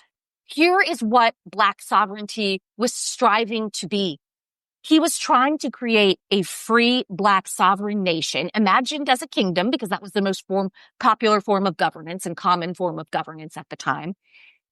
here is what Black sovereignty was striving to be. He was trying to create a free Black sovereign nation, imagined as a kingdom, because that was the most popular form of governance and common form of governance at the time,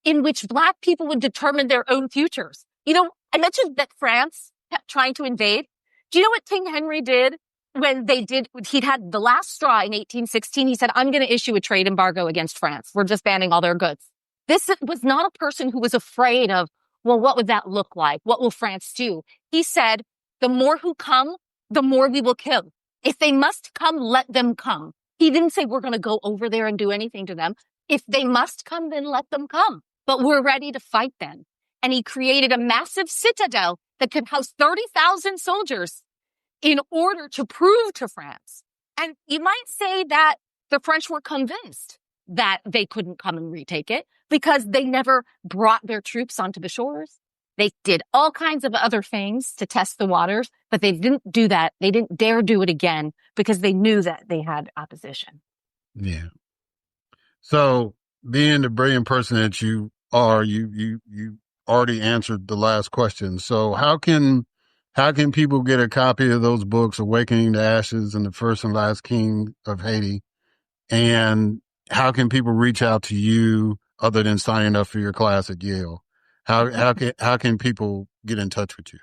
in which Black people would determine their own futures. You know, I mentioned that France kept trying to invade. Do you know what King Henry did? When he'd had the last straw in 1816, he said, I'm going to issue a trade embargo against France. We're just banning all their goods. This was not a person who was afraid of, well, what would that look like? What will France do? He said, the more who come, the more we will kill. If they must come, let them come. He didn't say we're going to go over there and do anything to them. If they must come, then let them come. But we're ready to fight them. And he created a massive citadel that could house 30,000 soldiers in order to prove to France. And you might say that the French were convinced that they couldn't come and retake it because they never brought their troops onto the shores. They did all kinds of other things to test the waters, but they didn't do that. They didn't dare do it again because they knew that they had opposition. Yeah. So being the brilliant person that you are, you already answered the last question. So how can people get a copy of those books, Awakening the Ashes and The First and Last King of Haiti? And how can people reach out to you other than signing up for your class at Yale? How can people get in touch with you?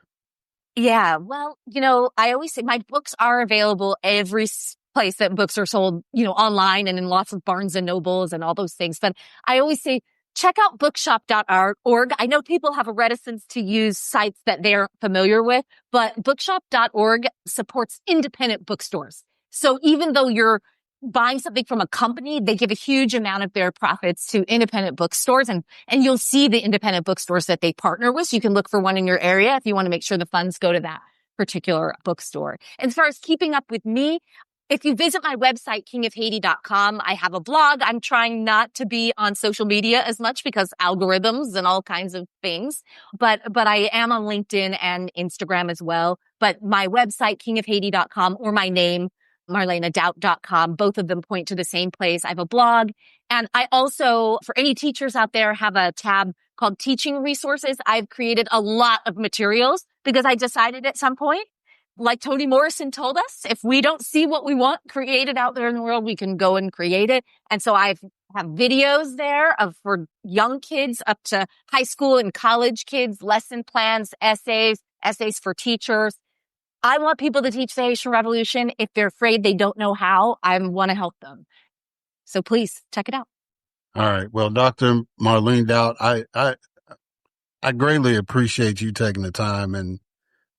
Yeah, well, you know, I always say my books are available every place that books are sold, you know, online and in lots of Barnes and Nobles and all those things. But I always say, check out bookshop.org. I know people have a reticence to use sites that they're familiar with, but bookshop.org supports independent bookstores. So even though you're buying something from a company, they give a huge amount of their profits to independent bookstores. And you'll see the independent bookstores that they partner with. So you can look for one in your area if you want to make sure the funds go to that particular bookstore. And as far as keeping up with me, if you visit my website, kingofhaiti.com, I have a blog. I'm trying not to be on social media as much because algorithms and all kinds of things. But I am on LinkedIn and Instagram as well. But my website, kingofhaiti.com, or my name, marlenedaut.com, both of them point to the same place. I have a blog. And I also, for any teachers out there, have a tab called Teaching Resources. I've created a lot of materials because I decided at some point like Toni Morrison told us, if we don't see what we want created out there in the world, we can go and create it. And so I have videos there for young kids up to high school and college kids, lesson plans, essays for teachers. I want people to teach the Haitian Revolution. If they're afraid they don't know how, I want to help them. So please check it out. All right. Well, Dr. Marlene Daut, I greatly appreciate you taking the time, and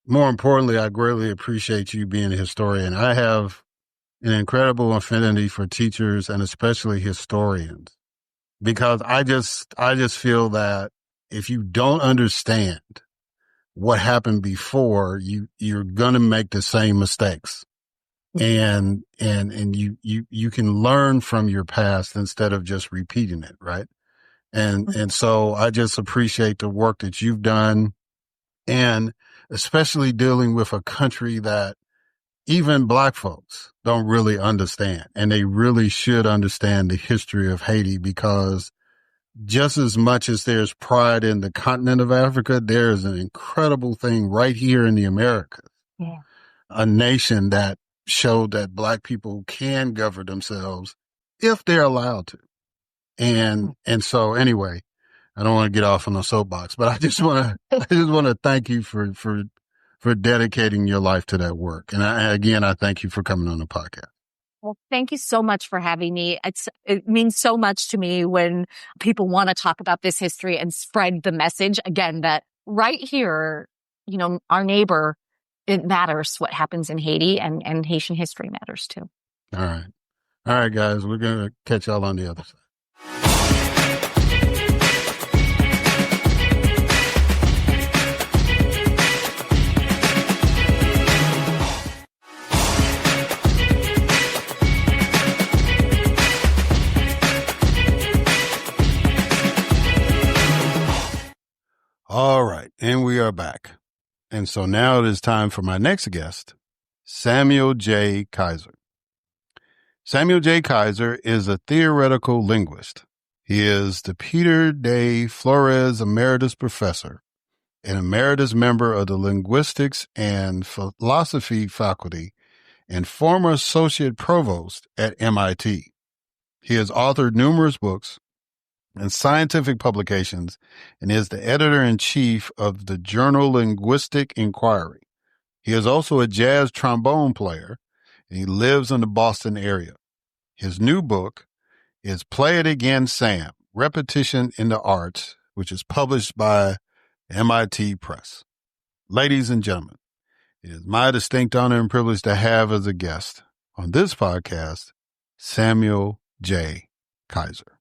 more importantly, I greatly appreciate you being a historian. I have an incredible affinity for teachers and especially historians, because I just feel that if you don't understand what happened before, you're going to make the same mistakes. And you can learn from your past instead of just repeating it. Right. And so I just appreciate the work that you've done, and especially dealing with a country that even Black folks don't really understand. And they really should understand the history of Haiti, because just as much as there's pride in the continent of Africa, there is an incredible thing right here in the Americas. Yeah. A nation that showed that Black people can govern themselves if they're allowed to. And so anyway, I don't want to get off on a soapbox, but I just want to thank you for dedicating your life to that work. And I thank you for coming on the podcast. Well, thank you so much for having me. It means so much to me when people want to talk about this history and spread the message, again, that right here, our neighbor, it matters what happens in Haiti, and Haitian history matters too. All right. All right, guys, we're going to catch y'all on the other side. All right, and we are back. And so now it is time for my next guest, Samuel J. Kaiser. Samuel J. Kaiser is a theoretical linguist. He is the Peter de Flores Emeritus Professor, an emeritus member of the Linguistics and Philosophy faculty, and former associate provost at MIT. He has authored numerous books and scientific publications, and is the editor-in-chief of the journal Linguistic Inquiry. He is also a jazz trombone player, and he lives in the Boston area. His new book is Play It Again, Sam, Repetition in the Arts, which is published by MIT Press. Ladies and gentlemen, it is my distinct honor and privilege to have as a guest on this podcast, Samuel J. Kaiser.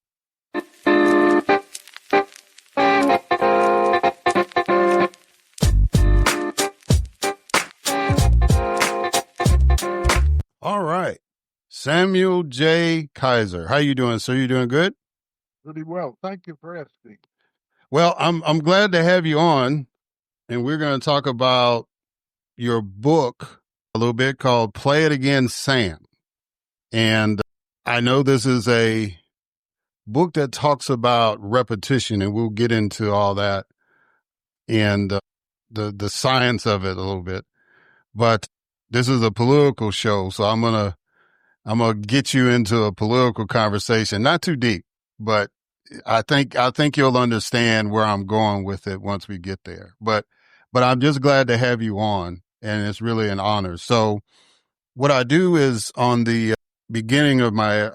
All right. Samuel J. Kaiser. How you doing, sir? You doing good? Pretty well. Thank you for asking. Well, I'm glad to have you on, and we're going to talk about your book a little bit called Play It Again, Sam. And I know this is a book that talks about repetition, and we'll get into all that and the science of it a little bit. But this is a political show, so I'm gonna get you into a political conversation. Not too deep, but I think you'll understand where I'm going with it once we get there. But I'm just glad to have you on, and it's really an honor. So what I do is on the beginning of my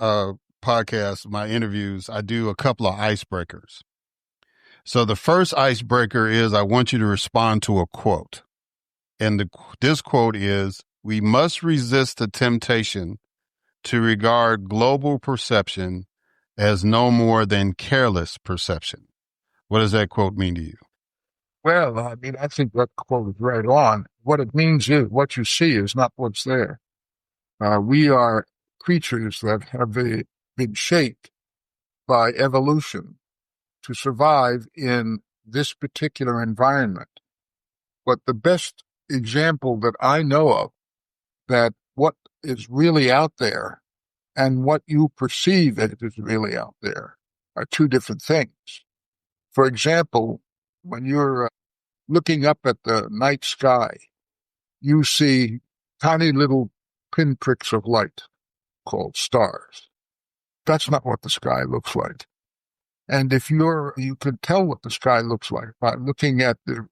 podcast, my interviews, I do a couple of icebreakers. So the first icebreaker is I want you to respond to a quote. And this quote is, "We must resist the temptation to regard global perception as no more than careless perception." What does that quote mean to you? Well, I mean, I think that quote is right on. What it means is what you see is not what's there. We are creatures that have been shaped by evolution to survive in this particular environment. But the best example that I know of that what is really out there and what you perceive that is really out there are two different things. For example, when you're looking up at the night sky you see tiny little pinpricks of light called stars. That's not what the sky looks like. And if you can tell what the sky looks like by looking at the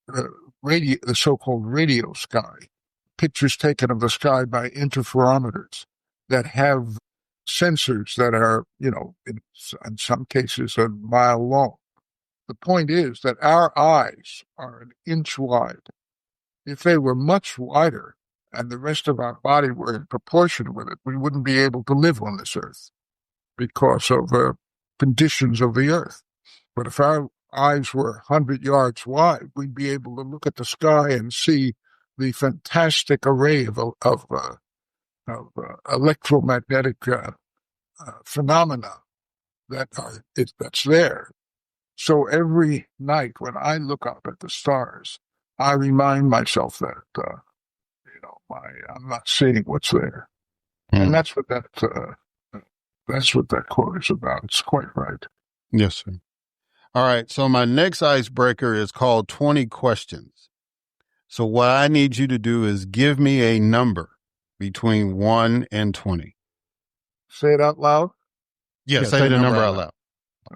so-called radio sky, pictures taken of the sky by interferometers that have sensors that are, in some cases a mile long. The point is that our eyes are an inch wide. If they were much wider and the rest of our body were in proportion with it, we wouldn't be able to live on this earth because of conditions of the earth. But if our eyes were 100 yards wide, we'd be able to look at the sky and see the fantastic array of electromagnetic phenomena that's there. So every night when I look up at the stars, I remind myself that I'm not seeing what's there, and that's what that quote is about. It's quite right. Yes, sir. All right. So my next icebreaker is called 20 questions. So what I need you to do is give me a number between 1 and 20. Say it out loud? Yes, say the number out loud.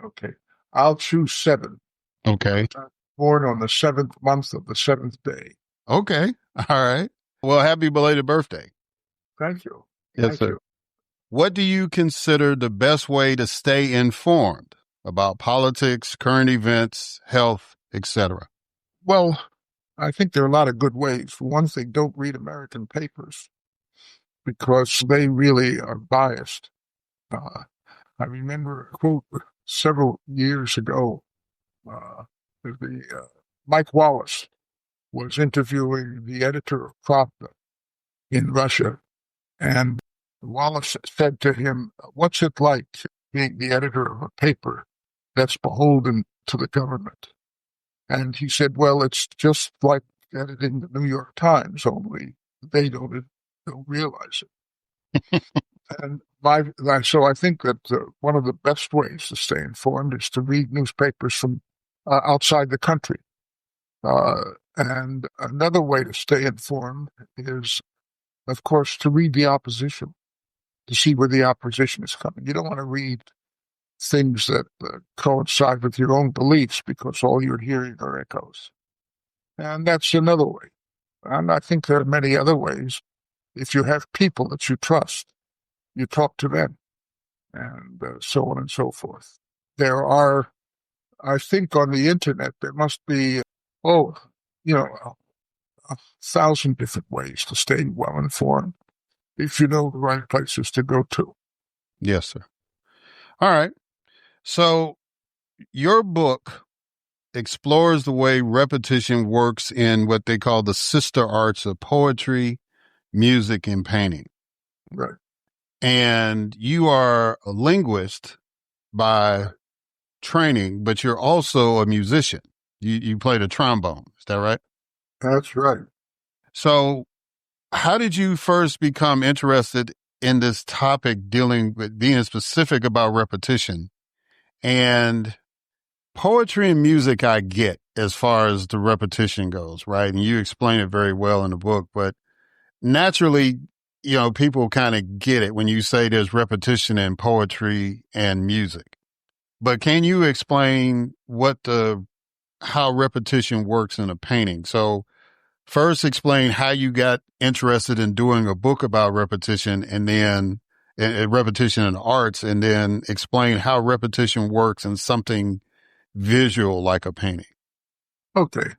Okay. I'll choose 7. Okay. Born on the 7th month of the 7th day. Okay. All right. Well, happy belated birthday. Thank you. Yes, sir. What do you consider the best way to stay informed about politics, current events, health, etc.? Well, I think there are a lot of good ways. For one thing, don't read American papers because they really are biased. I remember a quote several years ago. Mike Wallace was interviewing the editor of Pravda in Russia, and Wallace said to him, "What's it like being the editor of a paper that's beholden to the government?" And he said, "Well, it's just like editing the New York Times, only they don't realize it." And so I think that one of the best ways to stay informed is to read newspapers from outside the country. And another way to stay informed is, of course, to read the opposition, to see where the opposition is coming. You don't want to read things that coincide with your own beliefs because all you're hearing are echoes. And that's another way. And I think there are many other ways. If you have people that you trust, you talk to them, and so on and so forth. There are, I think on the internet, there must be, 1,000 different ways to stay well informed if you know the right places to go to. Yes, sir. All right. So your book explores the way repetition works in what they call the sister arts of poetry, music, and painting. Right. And you are a linguist by training, but you're also a musician. You play the trombone. Is that right? That's right. So how did you first become interested in this topic dealing with being specific about repetition? And poetry and music I get as far as the repetition goes, right? And you explain it very well in the book, but naturally, people kind of get it when you say there's repetition in poetry and music. But can you explain how repetition works in a painting? So first explain how you got interested in doing a book about repetition and then repetition in arts, and then explain how repetition works in something visual like a painting. Okay.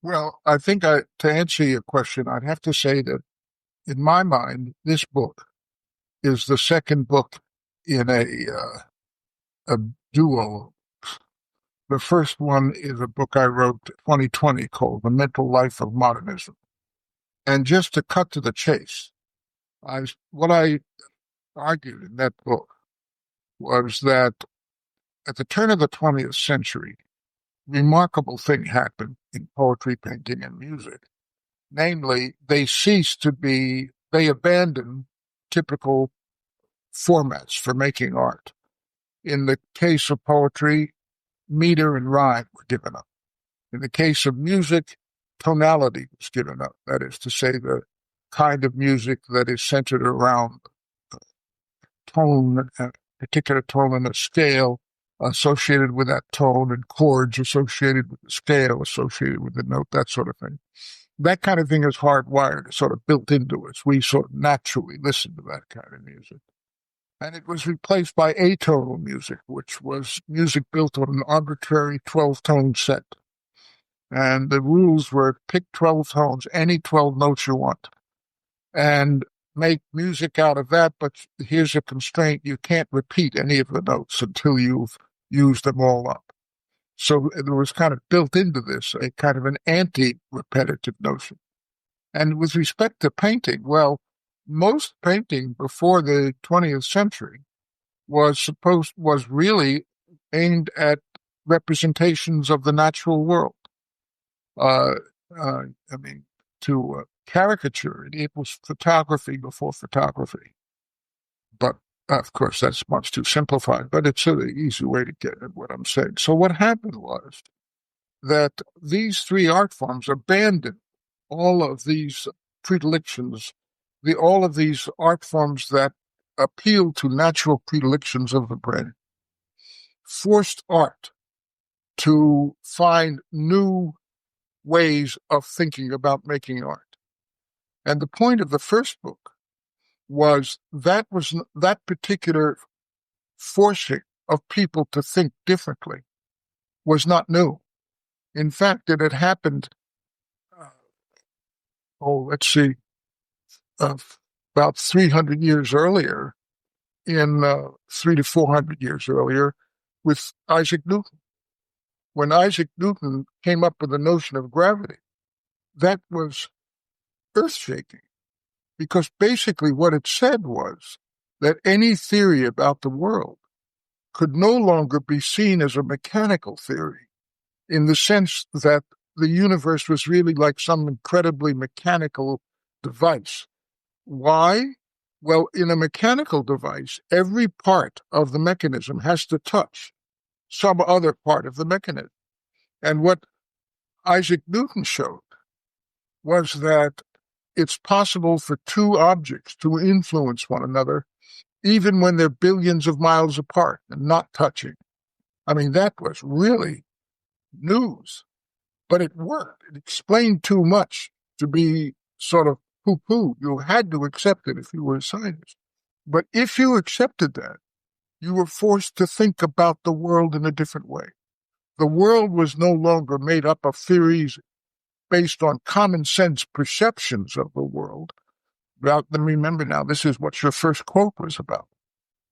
Well, I think to answer your question, I'd have to say that in my mind, this book is the second book in a duo. The first one is a book I wrote 2020 called The Mental Life of Modernism. And just to cut to the chase, what I argued in that book was that at the turn of the 20th century, remarkable thing happened in poetry, painting, and music. Namely, they abandoned typical formats for making art. In the case of poetry, meter and rhyme were given up. In the case of music, tonality was given up. That is to say, the kind of music that is centered around tone, a particular tone on a scale associated with that tone, and chords associated with the scale, associated with the note, that sort of thing. That kind of thing is hardwired, sort of built into us. We sort of naturally listen to that kind of music. And it was replaced by atonal music, which was music built on an arbitrary 12-tone set. And the rules were pick 12 tones, any 12 notes you want, and make music out of that. But here's a constraint: you can't repeat any of the notes until you've used them all up. So there was kind of built into this a kind of an anti-repetitive notion. And with respect to painting, well, most painting before the 20th century was really aimed at representations of the natural world. To caricature it, it was photography before photography. But, of course, that's much too simplified, but it's an easy way to get at what I'm saying. So what happened was that these three art forms abandoned all of these predilections, all of these art forms that appeal to natural predilections of the brain, forced art to find new ways of thinking about making art. And the point of the first book was that particular forcing of people to think differently was not new. In fact, it had happened, about 300 years earlier, in 300 to 400 years earlier, with Isaac Newton. When Isaac Newton came up with the notion of gravity, that was earth-shaking, because basically what it said was that any theory about the world could no longer be seen as a mechanical theory, in the sense that the universe was really like some incredibly mechanical device. Why? Well, in a mechanical device, every part of the mechanism has to touch some other part of the mechanism. And what Isaac Newton showed was that it's possible for two objects to influence one another, even when they're billions of miles apart and not touching. I mean, that was really news, but it worked. It explained too much to be sort of poo-poo. You had to accept it if you were a scientist. But if you accepted that, you were forced to think about the world in a different way. The world was no longer made up of theories based on common sense perceptions of the world. Remember now, this is what your first quote was about.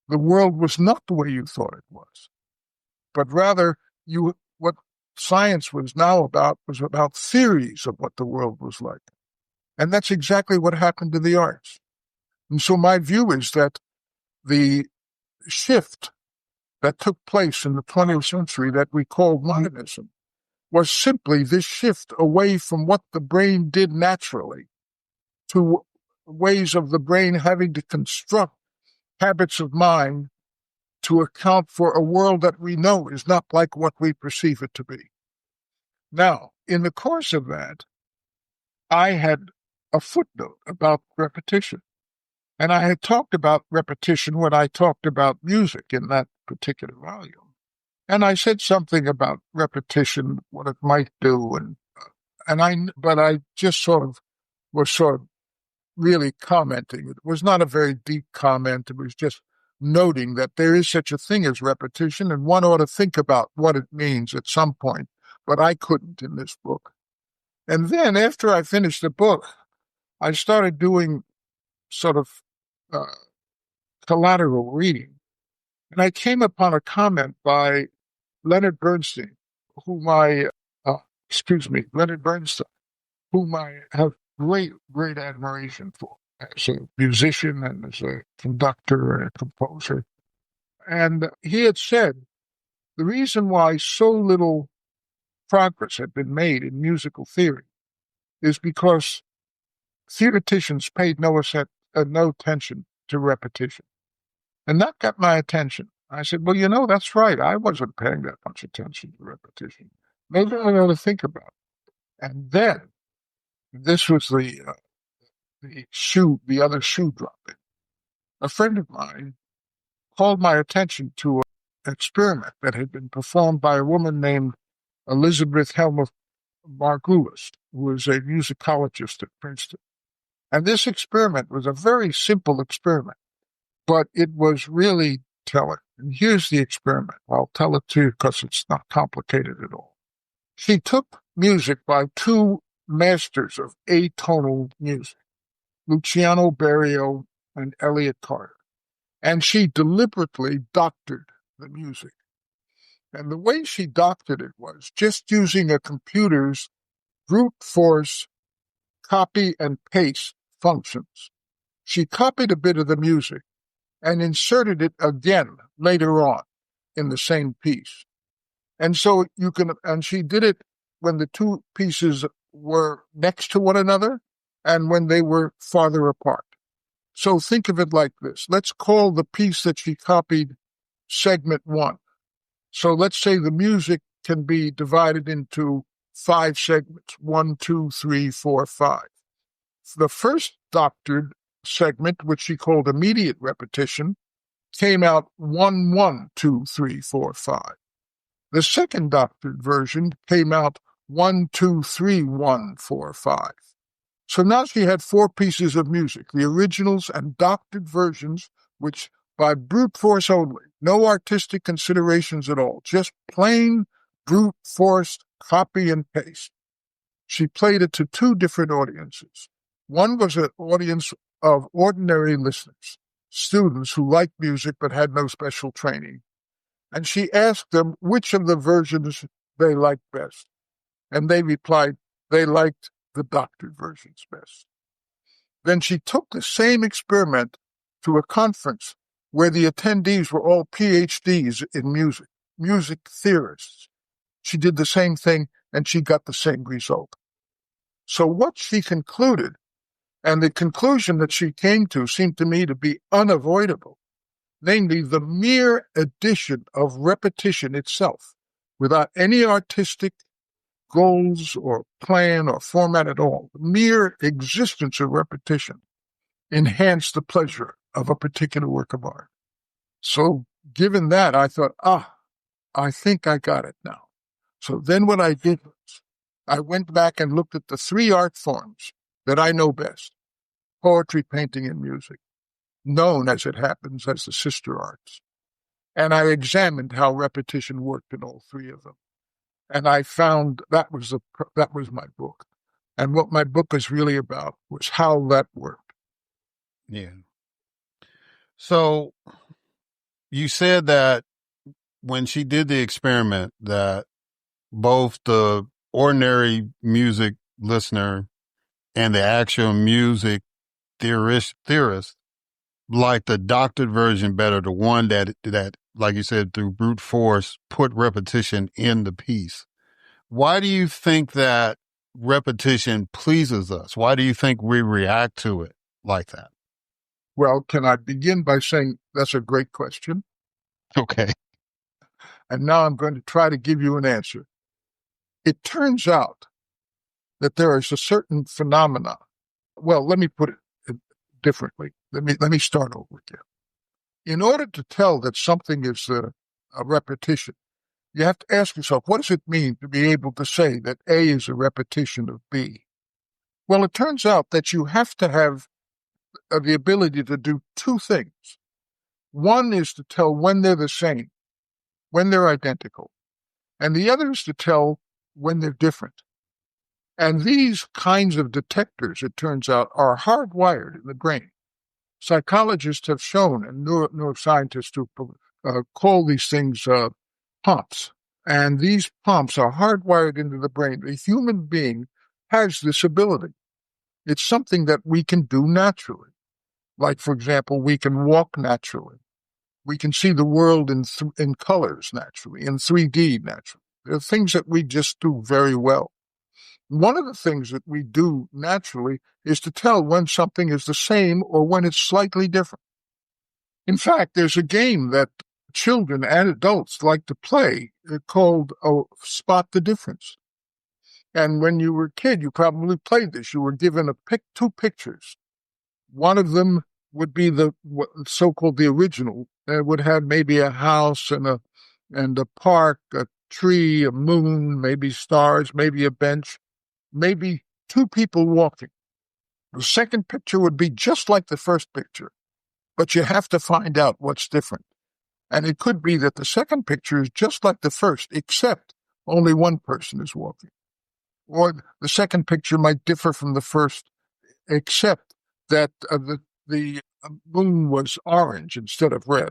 The world was not the way you thought it was, but rather what science was now about was about theories of what the world was like. And that's exactly what happened to the arts. And so my view is that the shift that took place in the 20th century that we call modernism was simply this shift away from what the brain did naturally to ways of the brain having to construct habits of mind to account for a world that we know is not like what we perceive it to be. Now, in the course of that, I had a footnote about repetition. And I had talked about repetition when I talked about music in that particular volume. And I said something about repetition, what it might do, but I just was really commenting. It was not a very deep comment. It was just noting that there is such a thing as repetition, and one ought to think about what it means at some point. But I couldn't in this book. And then after I finished the book, I started doing sort of collateral reading. And I came upon a comment by Leonard Bernstein, whom I have great admiration for as a musician and as a conductor and a composer. And he had said the reason why so little progress had been made in musical theory is because theoreticians paid no attention to repetition. And that got my attention. I said, well, that's right. I wasn't paying that much attention to repetition. Maybe I ought to think about it. And then This was the other shoe dropping. A friend of mine called my attention to an experiment that had been performed by a woman named Elizabeth Helmer Margulis, who was a musicologist at Princeton. And this experiment was a very simple experiment, but it was really telling. And here's the experiment. I'll tell it to you because it's not complicated at all. She took music by two masters of atonal music, Luciano Berio and Elliott Carter, and she deliberately doctored the music. And the way she doctored it was just using a computer's brute force copy and paste functions. She copied a bit of the music and inserted it again later on in the same piece. And so and she did it when the two pieces were next to one another and when they were farther apart. So think of it like this. Let's call the piece that she copied segment 1. So let's say the music can be divided into 5 segments, 1, 2, 3, 4, 5. The first doctored segment, which she called immediate repetition, came out 1, 1, 2, 3, 4, 5. The second doctored version came out 1, 2, 3, 1, 4, 5. So now she had 4 pieces of music, the originals and doctored versions, which by brute force only, no artistic considerations at all, just plain brute force copy and paste. She played it to 2 different audiences. One was an audience of ordinary listeners, students who liked music but had no special training. And she asked them which of the versions they liked best. And they replied they liked the doctored versions best. Then she took the same experiment to a conference where the attendees were all PhDs in music theorists. She did the same thing and she got the same result. So what she concluded, and the conclusion that she came to seemed to me to be unavoidable, namely the mere addition of repetition itself, without any artistic goals or plan or format at all, the mere existence of repetition enhanced the pleasure of a particular work of art. So given that, I thought, I think I got it now. So then what I did was I went back and looked at the 3 art forms that I know best: poetry, painting, and music, known as it happens as the sister arts. And I examined how repetition worked in all 3 of them. And I found that was my book. And what my book is really about was how that worked. Yeah. So you said that when she did the experiment that both the ordinary music listener and the actual music theorist liked the doctored version better, the one that, like you said, through brute force, put repetition in the piece. Why do you think that repetition pleases us? Why do you think we react to it like that? Well, can I begin by saying that's a great question? Okay. And now I'm going to try to give you an answer. It turns out that there is a certain phenomenon. Well, let me put it differently. Let me start over again. In order to tell that something is a repetition, you have to ask yourself, what does it mean to be able to say that A is a repetition of B? Well, it turns out that you have to have the ability to do 2 things. One is to tell when they're the same, when they're identical, and the other is to tell when they're different. And these kinds of detectors, it turns out, are hardwired in the brain. Psychologists have shown, and neuroscientists who call these things prompts. And these prompts are hardwired into the brain. The human being has this ability. It's something that we can do naturally. Like, for example, we can walk naturally. We can see the world in colors naturally, in 3D naturally. There are things that we just do very well. One of the things that we do naturally is to tell when something is the same or when it's slightly different. In fact, there's a game that children and adults like to play called Spot the Difference. And when you were a kid, you probably played this. You were given two pictures. One of them would be the so-called the original. It would have maybe a house and a park, a tree, a moon, maybe stars, maybe a bench, maybe two people walking. The second picture would be just like the first picture, but you have to find out what's different. And it could be that the second picture is just like the first, except only one person is walking. Or the second picture might differ from the first, except that the moon was orange instead of red.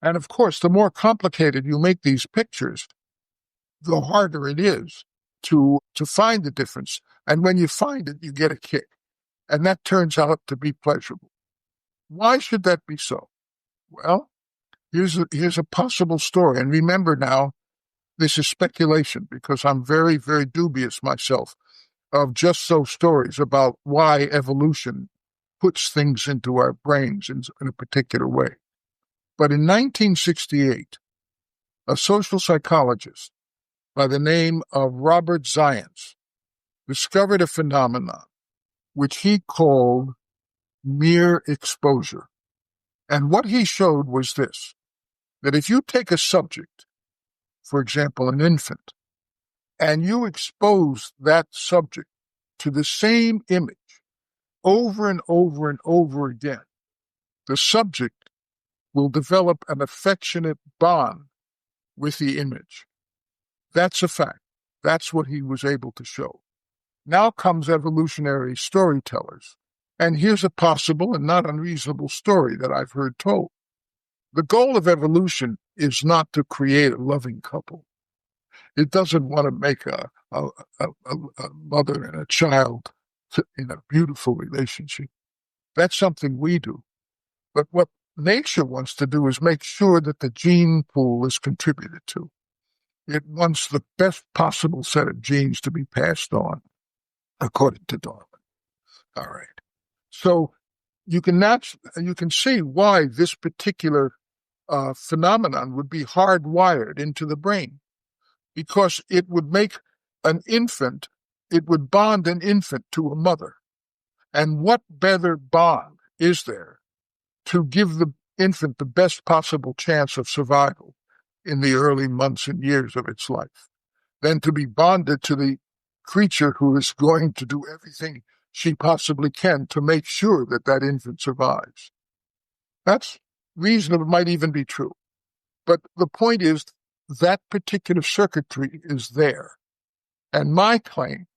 And of course, the more complicated you make these pictures, the harder it is to find the difference. And when you find it, you get a kick. And that turns out to be pleasurable. Why should that be so? Well, here's a possible story. And remember now, this is speculation because I'm very, very dubious myself of just so stories about why evolution puts things into our brains in a particular way. But in 1968, a social psychologist by the name of Robert Zients discovered a phenomenon which he called mere exposure. And what he showed was this, that if you take a subject, for example, an infant, and you expose that subject to the same image over and over and over again, the subject will develop an affectionate bond with the image. That's a fact. That's what he was able to show. Now comes evolutionary storytellers. And here's a possible and not unreasonable story that I've heard told. The goal of evolution is not to create a loving couple. It doesn't want to make a mother and a child in a beautiful relationship. That's something we do. But what nature wants to do is make sure that the gene pool is contributed to. It wants the best possible set of genes to be passed on, according to Darwin. All right. So you can see why this particular phenomenon would be hardwired into the brain, because it would make it would bond an infant to a mother. And what better bond is there to give the infant the best possible chance of survival in the early months and years of its life than to be bonded to the creature who is going to do everything she possibly can to make sure that that infant survives. That's reasonable, might even be true. But the point is that particular circuitry is there. And my claim,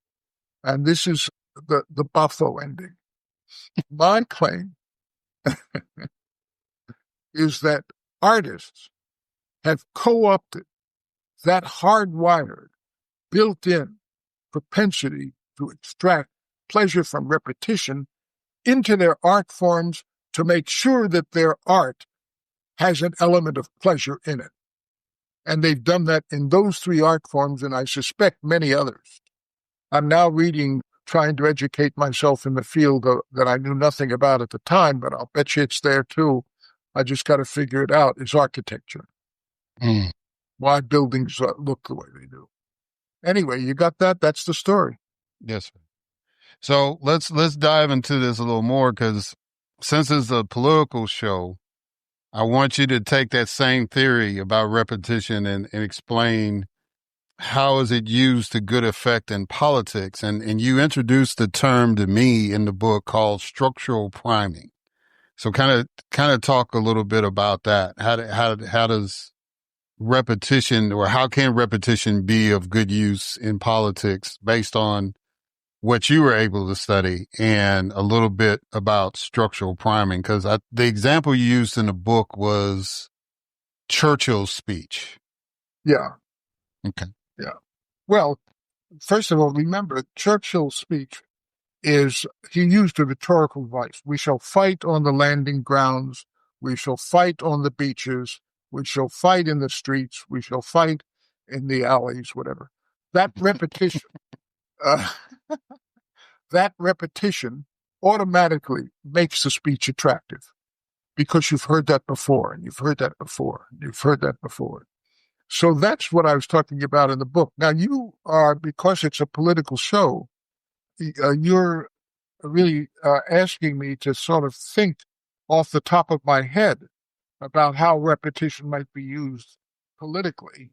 and this is the Buffo ending, my claim is that artists have co-opted that hardwired, built-in propensity to extract pleasure from repetition into their art forms to make sure that their art has an element of pleasure in it. And they've done that in those three art forms, and I suspect many others. I'm now trying to educate myself in the field that I knew nothing about at the time, but I'll bet you it's there too. I just got to figure it out, is architecture. Why buildings look the way they do. Anyway, you got that? That's the story. Yes, sir. So let's dive into this a little more, because since it's a political show, I want you to take that same theory about repetition and explain how is it used to good effect in politics. And you introduced the term to me in the book called structural priming. So kind of talk a little bit about that. How does repetition, or how can repetition be of good use in politics based on what you were able to study, and a little bit about structural priming? Because the example you used in the book was Churchill's speech. Yeah. Okay. Yeah. Well, first of all, remember, Churchill's speech he used a rhetorical device. We shall fight on the landing grounds. We shall fight on the beaches. We shall fight in the streets. We shall fight in the alleys, whatever. That repetition, that repetition automatically makes the speech attractive, because you've heard that before, and you've heard that before, and you've heard that before. So that's what I was talking about in the book. Now you are, because it's a political show, you're really asking me to sort of think off the top of my head about how repetition might be used politically.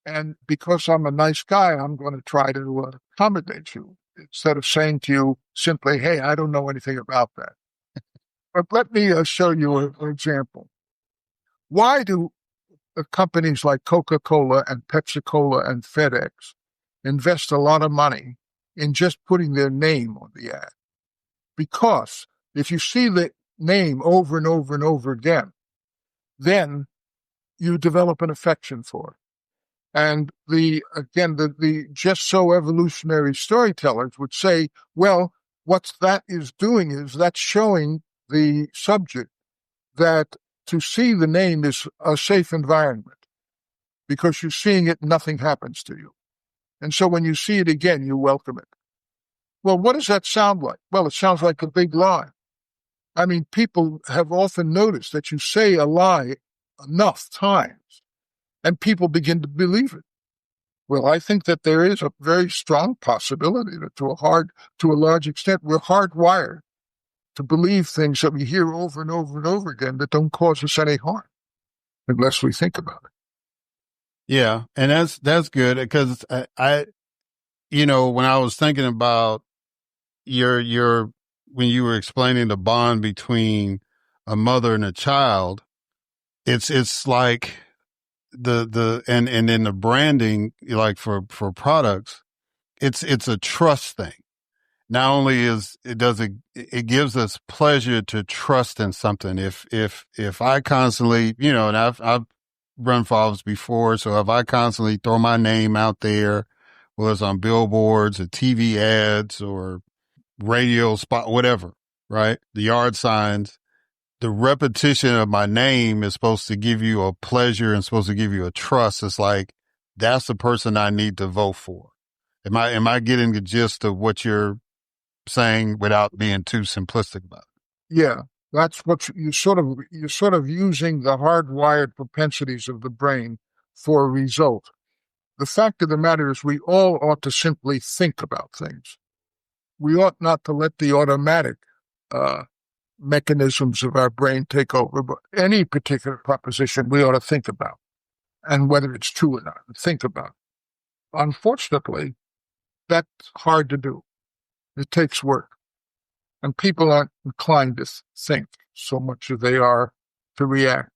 And because I'm a nice guy, I'm going to try to accommodate you instead of saying to you simply, hey, I don't know anything about that. But let me show you an example. Why do companies like Coca-Cola and Pepsi-Cola and FedEx invest a lot of money in just putting their name on the ad? Because if you see the name over and over and over again, then you develop an affection for it. And the just so evolutionary storytellers would say, well, what that is doing is that's showing the subject that to see the name is a safe environment because you're seeing it, nothing happens to you. And so when you see it again, you welcome it. Well, what does that sound like? Well, it sounds like a big lie. I mean, people have often noticed that you say a lie enough times and people begin to believe it. Well, I think that there is a very strong possibility that to a large extent, we're hardwired to believe things that we hear over and over and over again that don't cause us any harm unless we think about it. Yeah. And that's good because I when I was thinking about when you were explaining the bond between a mother and a child, it's like and then the branding, like for products, it's a trust thing. Not only it gives us pleasure to trust in something. If I constantly, and I've run for office before, so if I constantly throw my name out there, whether it's on billboards or TV ads or radio spot, whatever, right? The yard signs, the repetition of my name is supposed to give you a pleasure and supposed to give you a trust. It's like, that's the person I need to vote for. Am I getting the gist of what you're saying without being too simplistic about it? Yeah, that's what you're sort of using the hardwired propensities of the brain for a result. The fact of the matter is we all ought to simply think about things. We ought not to let the automatic mechanisms of our brain take over, but any particular proposition we ought to think about, and whether it's true or not, think about. Unfortunately, that's hard to do. It takes work. And people aren't inclined to think so much as they are to react.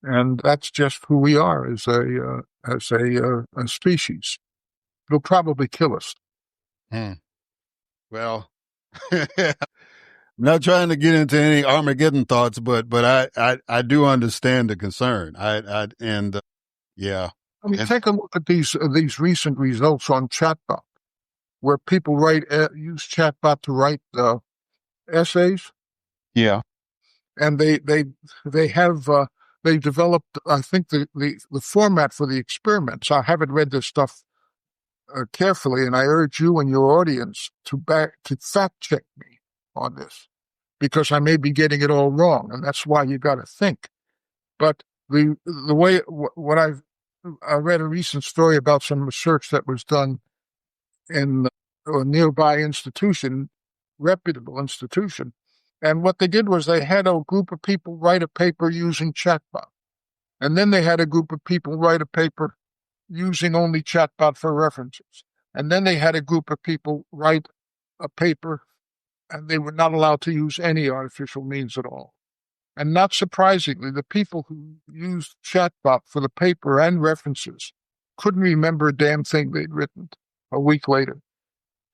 And that's just who we are as a species. It'll probably kill us. Well, I'm not trying to get into any Armageddon thoughts, but I do understand the concern. Yeah. I mean, take a look at these recent results on chatbot, where people use chatbot to write essays. Yeah. And they developed, I think, the format for the experiments. I haven't read this stuff carefully, and I urge you and your audience to fact check me on this, because I may be getting it all wrong, and that's why you got to think. But the way what I read a recent story about some research that was done in a nearby institution, reputable institution, and what they did was they had a group of people write a paper using chatbot, and then they had a group of people write a paper using only chatbot for references. And then they had a group of people write a paper, and they were not allowed to use any artificial means at all. And not surprisingly, the people who used chatbot for the paper and references couldn't remember a damn thing they'd written a week later.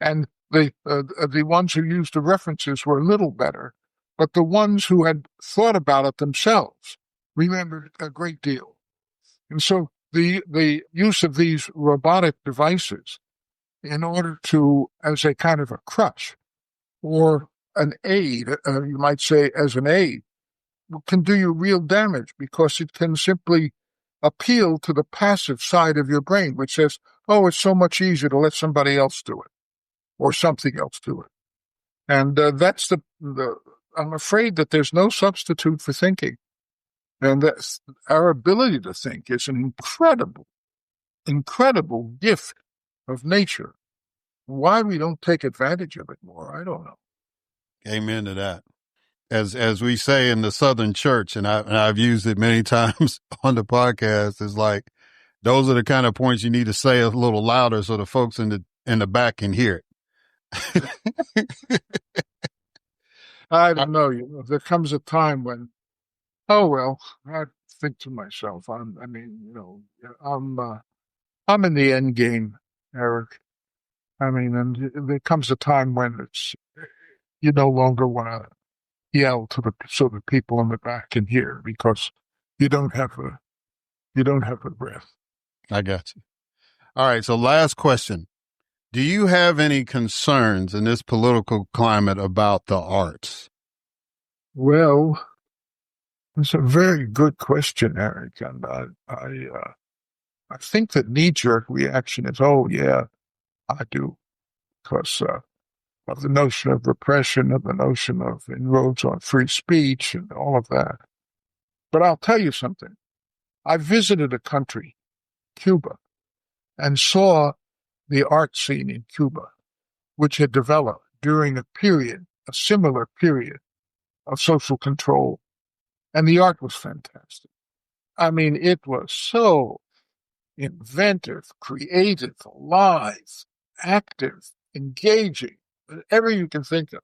And the ones who used the references were a little better, but the ones who had thought about it themselves remembered a great deal. And so the use of these robotic devices in order to, as a kind of a crutch or an aid, you might say as an aid, can do you real damage, because it can simply appeal to the passive side of your brain, which says, oh, it's so much easier to let somebody else do it or something else do it. And that's I'm afraid that there's no substitute for thinking. And our ability to think is an incredible incredible gift of nature. Why we don't take advantage of it more, I don't know. Amen to that. As we say in the Southern Church, and I've used it many times on the podcast, is like those are the kind of points you need to say a little louder so the folks in the back can hear it. I don't know. There comes a time when, oh well, I think to myself, I'm in the end game, Eric. I mean, and there comes a time when you no longer want to yell so the people in the back can hear because you don't have a breath. I got you. All right. So last question. Do you have any concerns in this political climate about the arts? Well, it's a very good question, Eric. And I think the knee-jerk reaction is, oh, yeah, I do. Because of the notion of repression, of the notion of inroads on free speech and all of that. But I'll tell you something. I visited a country, Cuba, and saw the art scene in Cuba, which had developed during a similar period of social control. And the art was fantastic. I mean, it was so inventive, creative, alive, active, engaging, whatever you can think of.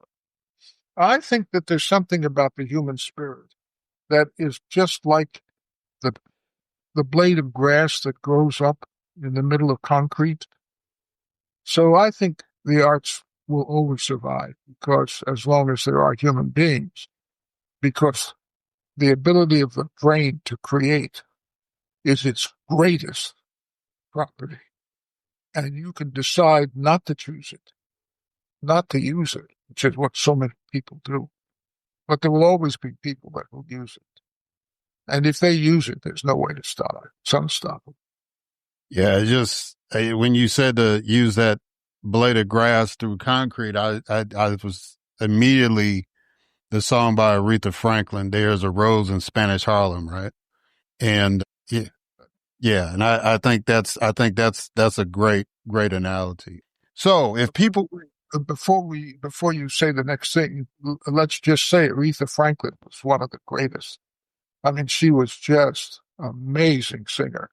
I think that there's something about the human spirit that is just like the blade of grass that grows up in the middle of concrete. So I think the arts will always survive because as long as there are human beings, because the ability of the brain to create is its greatest property. And you can decide not to choose it, not to use it, which is what so many people do. But there will always be people that will use it. And if they use it, there's no way to stop it. It's unstoppable. Yeah, it just when you said to use that blade of grass through concrete, I was immediately the song by Aretha Franklin, "There's a Rose in Spanish Harlem," right? And yeah, and I think that's a great analogy. So if people before you say the next thing, let's just say Aretha Franklin was one of the greatest. I mean, she was just an amazing singer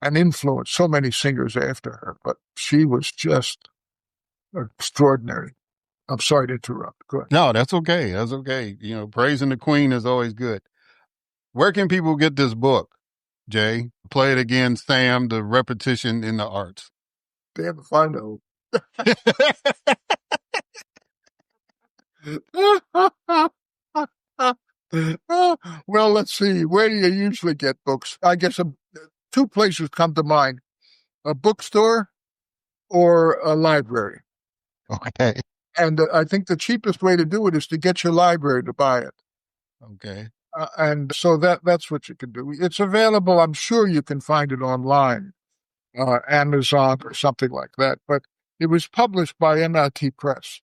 and influenced so many singers after her, but she was just extraordinary. I'm sorry to interrupt. Go ahead. No, that's okay. That's okay. Praising the Queen is always good. Where can people get this book, Jay? Play it again, Sam, the repetition in the arts. Damn if I know. Well, let's see. Where do you usually get books? I guess two places come to mind: a bookstore or a library. Okay. And I think the cheapest way to do it is to get your library to buy it. Okay. And so that's what you can do. It's available. I'm sure you can find it online, Amazon or something like that. But it was published by MIT Press.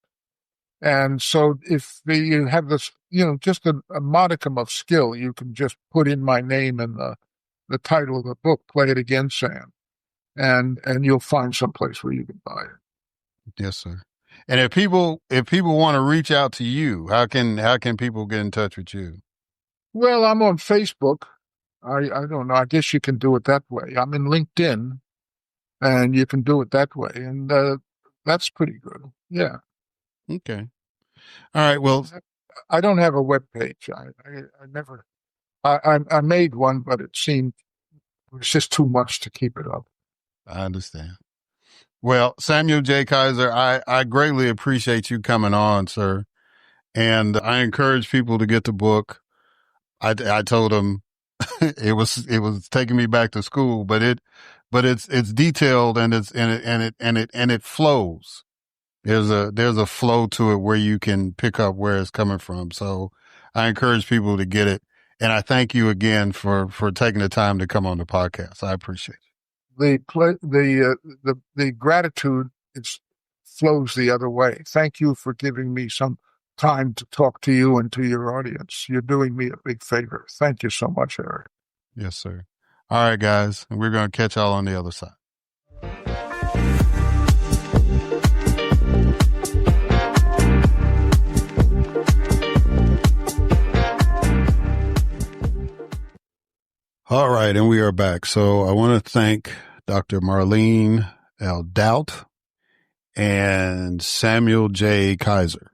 And so if you have this, just a modicum of skill, you can just put in my name and the title of the book, Play It Again, Sam. And you'll find someplace where you can buy it. Yes, sir. And if people want to reach out to you, how can people get in touch with you? Well, I'm on Facebook. I don't know. I guess you can do it that way. I'm in LinkedIn, and you can do it that way. And that's pretty good. Yeah. Okay. All right. Well, I don't have a web page. I never. I made one, but it was just too much to keep it up. I understand. Well, Samuel J. Kaiser, I greatly appreciate you coming on, sir. And I encourage people to get the book. I told them it was taking me back to school, but it's detailed and it flows. There's a flow to it where you can pick up where it's coming from. So I encourage people to get it. And I thank you again for taking the time to come on the podcast. I appreciate it. The gratitude flows the other way. Thank you for giving me some time to talk to you and to your audience. You're doing me a big favor. Thank you so much, Eric. Yes, sir. All right, guys. We're going to catch y'all on the other side. All right, and we are back. So I want to thank Dr. Marlene L. Daut and Samuel J. Kaiser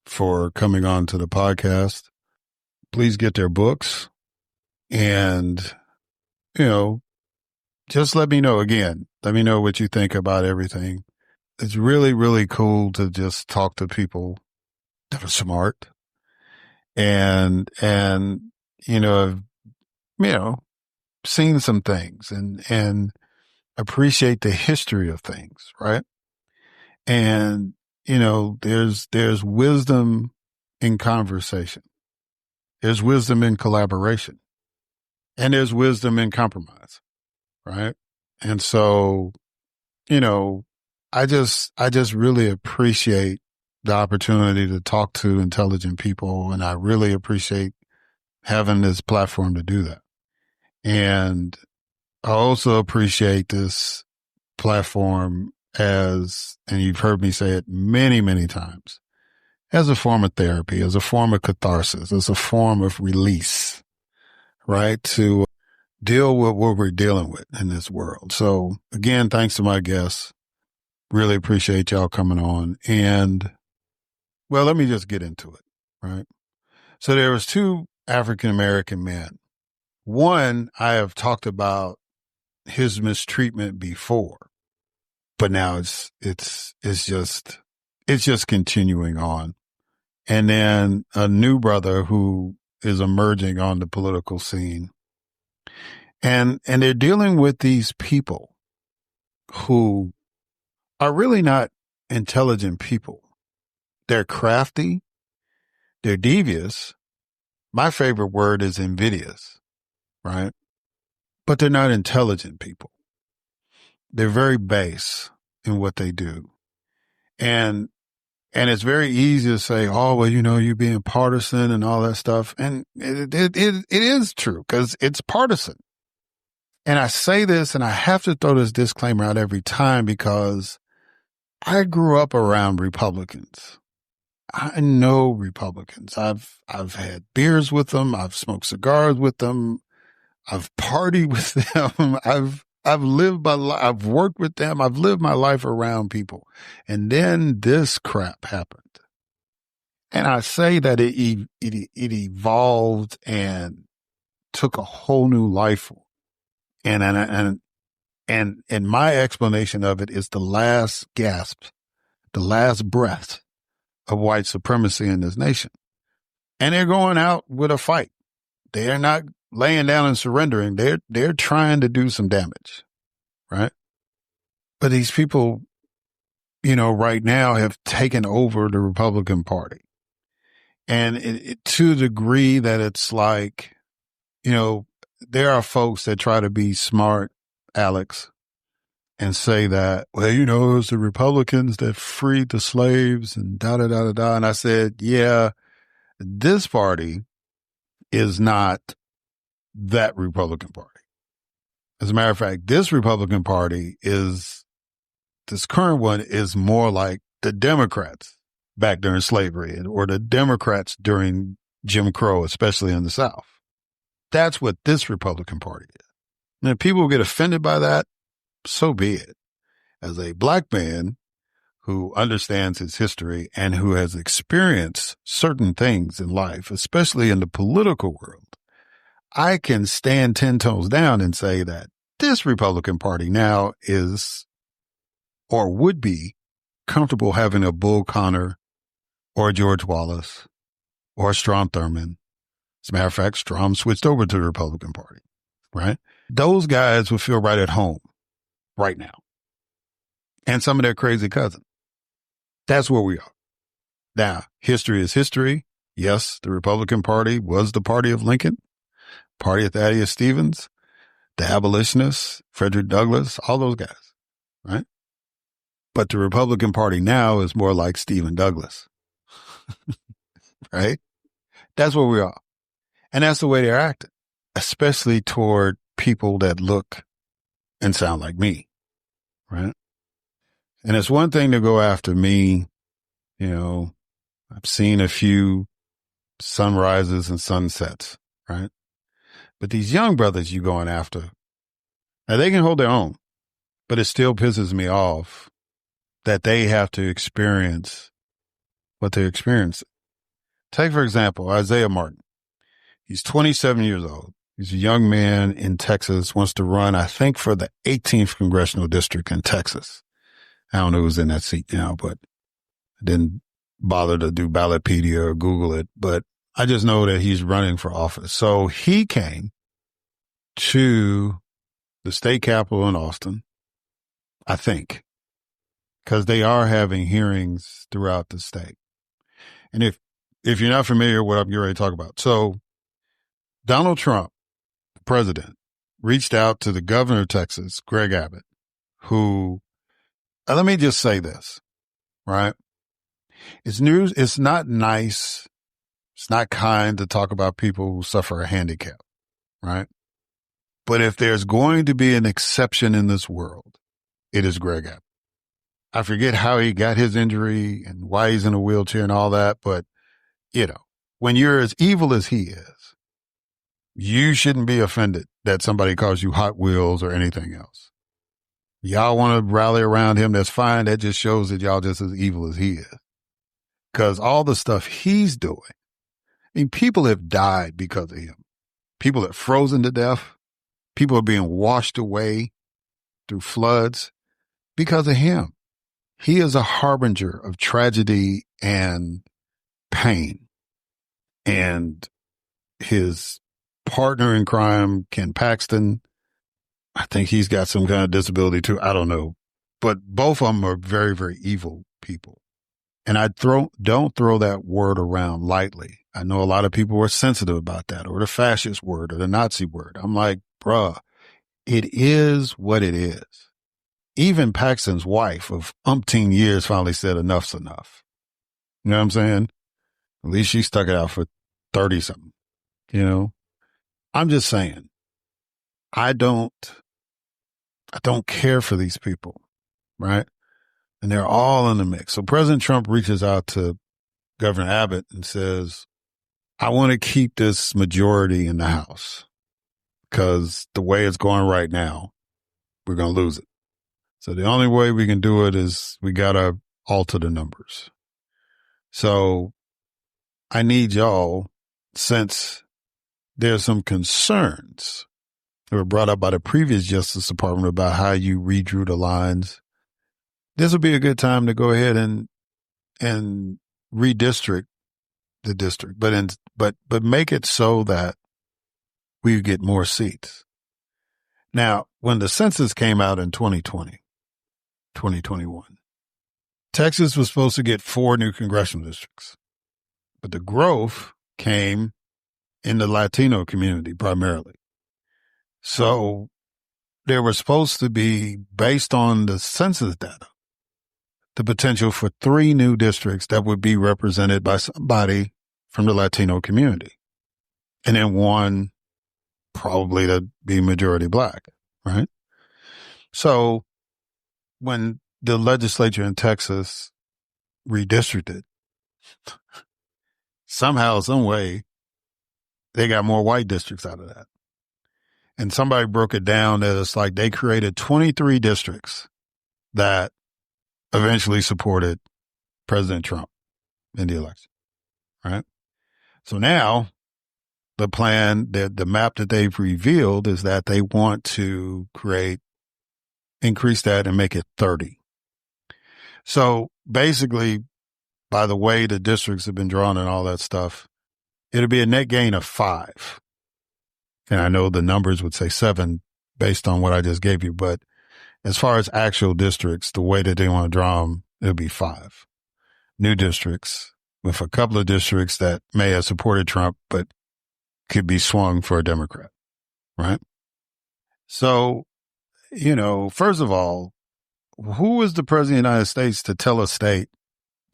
for coming on to the podcast. Please get their books and, just let me know again. Let me know what you think about everything. It's really, really cool to just talk to people that are smart and, have, seen some things and appreciate the history of things, right? And, there's wisdom in conversation. There's wisdom in collaboration, and there's wisdom in compromise, right? And so, I just really appreciate the opportunity to talk to intelligent people, and I really appreciate having this platform to do that. And I also appreciate this platform as, and you've heard me say it many, many times, as a form of therapy, as a form of catharsis, as a form of release, right? To deal with what we're dealing with in this world. So again, thanks to my guests. Really appreciate y'all coming on. And well, let me just get into it, right? So there was two African-American men. One, I have talked about his mistreatment before, but now it's just continuing on. And then a new brother who is emerging on the political scene. And they're dealing with these people who are really not intelligent people. They're crafty. They're devious. My favorite word is invidious, right? But they're not intelligent people. They're very base in what they do. And it's very easy to say, oh, well, you're being partisan and all that stuff. And it is true because it's partisan. And I say this, and I have to throw this disclaimer out every time because I grew up around Republicans. I know Republicans. I've had beers with them. I've smoked cigars with them. I've partied with them. I've lived my life. I've worked with them. I've lived my life around people. And then this crap happened. And I say that it evolved and took a whole new life. And my explanation of it is the last gasp, the last breath of white supremacy in this nation. And they're going out with a fight. They're not laying down and surrendering. They're trying to do some damage, right? But these people, right now have taken over the Republican Party. And to a degree that it's like, there are folks that try to be smart, Alex, and say that, well, it was the Republicans that freed the slaves and da-da-da-da-da. And I said, yeah, this party is not that Republican Party. As a matter of fact, this Republican Party this current one is more like the Democrats back during slavery or the Democrats during Jim Crow, especially in the South. That's what this Republican Party is. And if people get offended by that, so be it. As a black man who understands his history and who has experienced certain things in life, especially in the political world, I can stand 10 toes down and say that this Republican Party now is or would be comfortable having a Bull Connor or a George Wallace or a Strom Thurmond. As a matter of fact, Strom switched over to the Republican Party, right? Those guys would feel right at home right now. And some of their crazy cousins. That's where we are. Now, history is history. Yes, the Republican Party was the party of Lincoln, party of Thaddeus Stevens, the abolitionists, Frederick Douglass, all those guys, right? But the Republican Party now is more like Stephen Douglas, right? That's where we are. And that's the way they're acting, especially toward people that look and sound like me, right? And it's one thing to go after me. I've seen a few sunrises and sunsets, right? But these young brothers you going after, now they can hold their own, but it still pisses me off that they have to experience what they're experiencing. Take, for example, Isaiah Martin. He's 27 years old. He's a young man in Texas, wants to run, I think, for the 18th congressional district in Texas. I don't know who's in that seat now, but I didn't bother to do Ballotpedia or Google it, but I just know that he's running for office. So he came to the state capitol in Austin, I think, because they are having hearings throughout the state. And if you're not familiar with what I'm getting ready to talk about. So Donald Trump, the president, reached out to the governor of Texas, Greg Abbott, who, let me just say this, right? It's not nice. It's not kind to talk about people who suffer a handicap, right? But if there's going to be an exception in this world, it is Greg Abbott. I forget how he got his injury and why he's in a wheelchair and all that, but when you're as evil as he is, you shouldn't be offended that somebody calls you Hot Wheels or anything else. Y'all want to rally around him, that's fine. That just shows that y'all just as evil as he is. Because all the stuff he's doing, I mean, people have died because of him. People have frozen to death. People are being washed away through floods because of him. He is a harbinger of tragedy and pain. And his partner in crime, Ken Paxton, I think he's got some kind of disability too. I don't know. But both of them are very, very evil people. And don't throw that word around lightly. I know a lot of people are sensitive about that, or the fascist word or the Nazi word. I'm like, bruh, it is what it is. Even Paxton's wife of umpteen years finally said enough's enough. You know what I'm saying? At least she stuck it out for 30 something, I'm just saying, I don't care for these people, right? And they're all in the mix. So President Trump reaches out to Governor Abbott and says, I want to keep this majority in the House because the way it's going right now, we're going to lose it. So the only way we can do it is we got to alter the numbers. So I need y'all, since there's some concerns that were brought up by the previous Justice Department about how you redrew the lines, this would be a good time to go ahead and redistrict the district, but make it so that we get more seats. Now, when the census came out in 2021, Texas was supposed to get 4 new congressional districts, but the growth came in the Latino community primarily. So there was supposed to be, based on the census data, the potential for 3 new districts that would be represented by somebody from the Latino community. And then 1 probably to be majority black, right? So when the legislature in Texas redistricted, somehow, some way, they got more white districts out of that. And somebody broke it down that it's like they created 23 districts that eventually supported President Trump in the election, right? So now the plan, the map that they've revealed is that they want to increase that and make it 30. So basically, by the way the districts have been drawn and all that stuff, it'll be a net gain of 5. And I know the numbers would say 7 based on what I just gave you, but as far as actual districts, the way that they want to draw them, it'll be 5 new districts with a couple of districts that may have supported Trump, but could be swung for a Democrat, right? So, first of all, who is the president of the United States to tell a state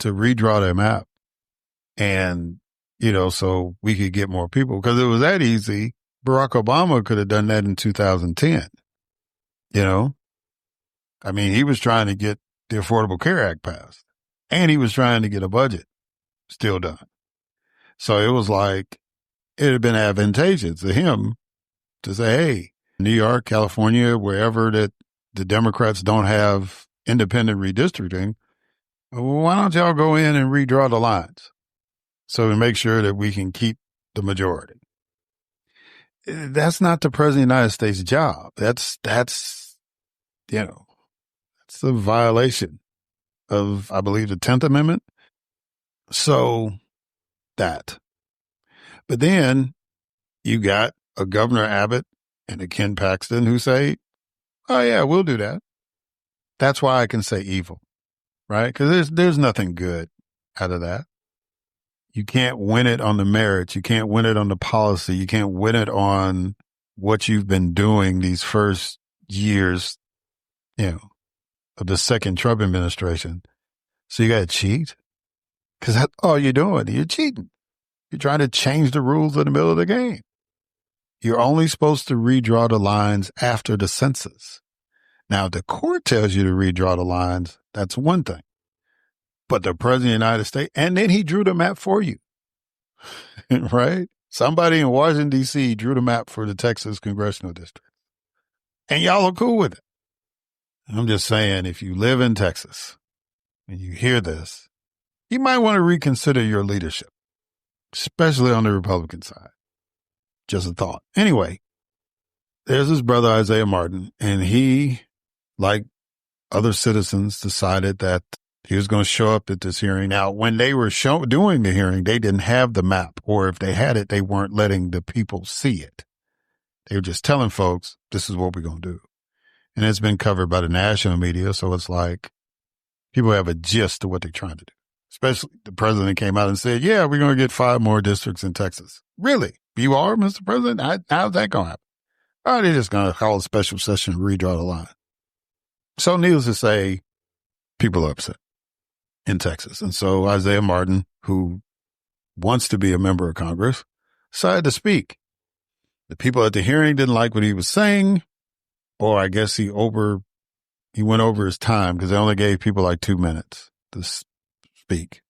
to redraw their map and, so we could get more people? Because it was that easy. Barack Obama could have done that in 2010. I mean, he was trying to get the Affordable Care Act passed, and he was trying to get a budget still done. So it was like, it had been advantageous to him to say, hey, New York, California, wherever that the Democrats don't have independent redistricting, why don't y'all go in and redraw the lines so to make sure that we can keep the majority? That's not the president of the United States' job. That's it's a violation of, I believe, the 10th Amendment. So that. But then you got a Governor Abbott and a Ken Paxton who say, oh, yeah, we'll do that. That's why I can say evil, right? Because there's nothing good out of that. You can't win it on the merits. You can't win it on the policy. You can't win it on what you've been doing these first years, of the second Trump administration. So you got to cheat? Because that's all you're doing. You're cheating. You're trying to change the rules in the middle of the game. You're only supposed to redraw the lines after the census. Now, if the court tells you to redraw the lines, that's one thing. But the president of the United States, and then he drew the map for you, right? Somebody in Washington, D.C. drew the map for the Texas congressional district. And y'all are cool with it. I'm just saying, if you live in Texas and you hear this, you might want to reconsider your leadership, especially on the Republican side. Just a thought. Anyway, there's his brother, Isaiah Martin, and he, like other citizens, decided that he was going to show up at this hearing. Now, when they were doing the hearing, they didn't have the map, or if they had it, they weren't letting the people see it. They were just telling folks, this is what we're going to do. And it's been covered by the national media, so it's like people have a gist of what they're trying to do. Especially the president came out and said, yeah, we're going to get 5 more districts in Texas. Really? You are, Mr. President? How's that going to happen? Oh, they're just going to call a special session and redraw the line. So needless to say, people are upset in Texas. And so Isaiah Martin, who wants to be a member of Congress, decided to speak. The people at the hearing didn't like what he was saying, or I guess he went over his time because they only gave people like 2 minutes to speak.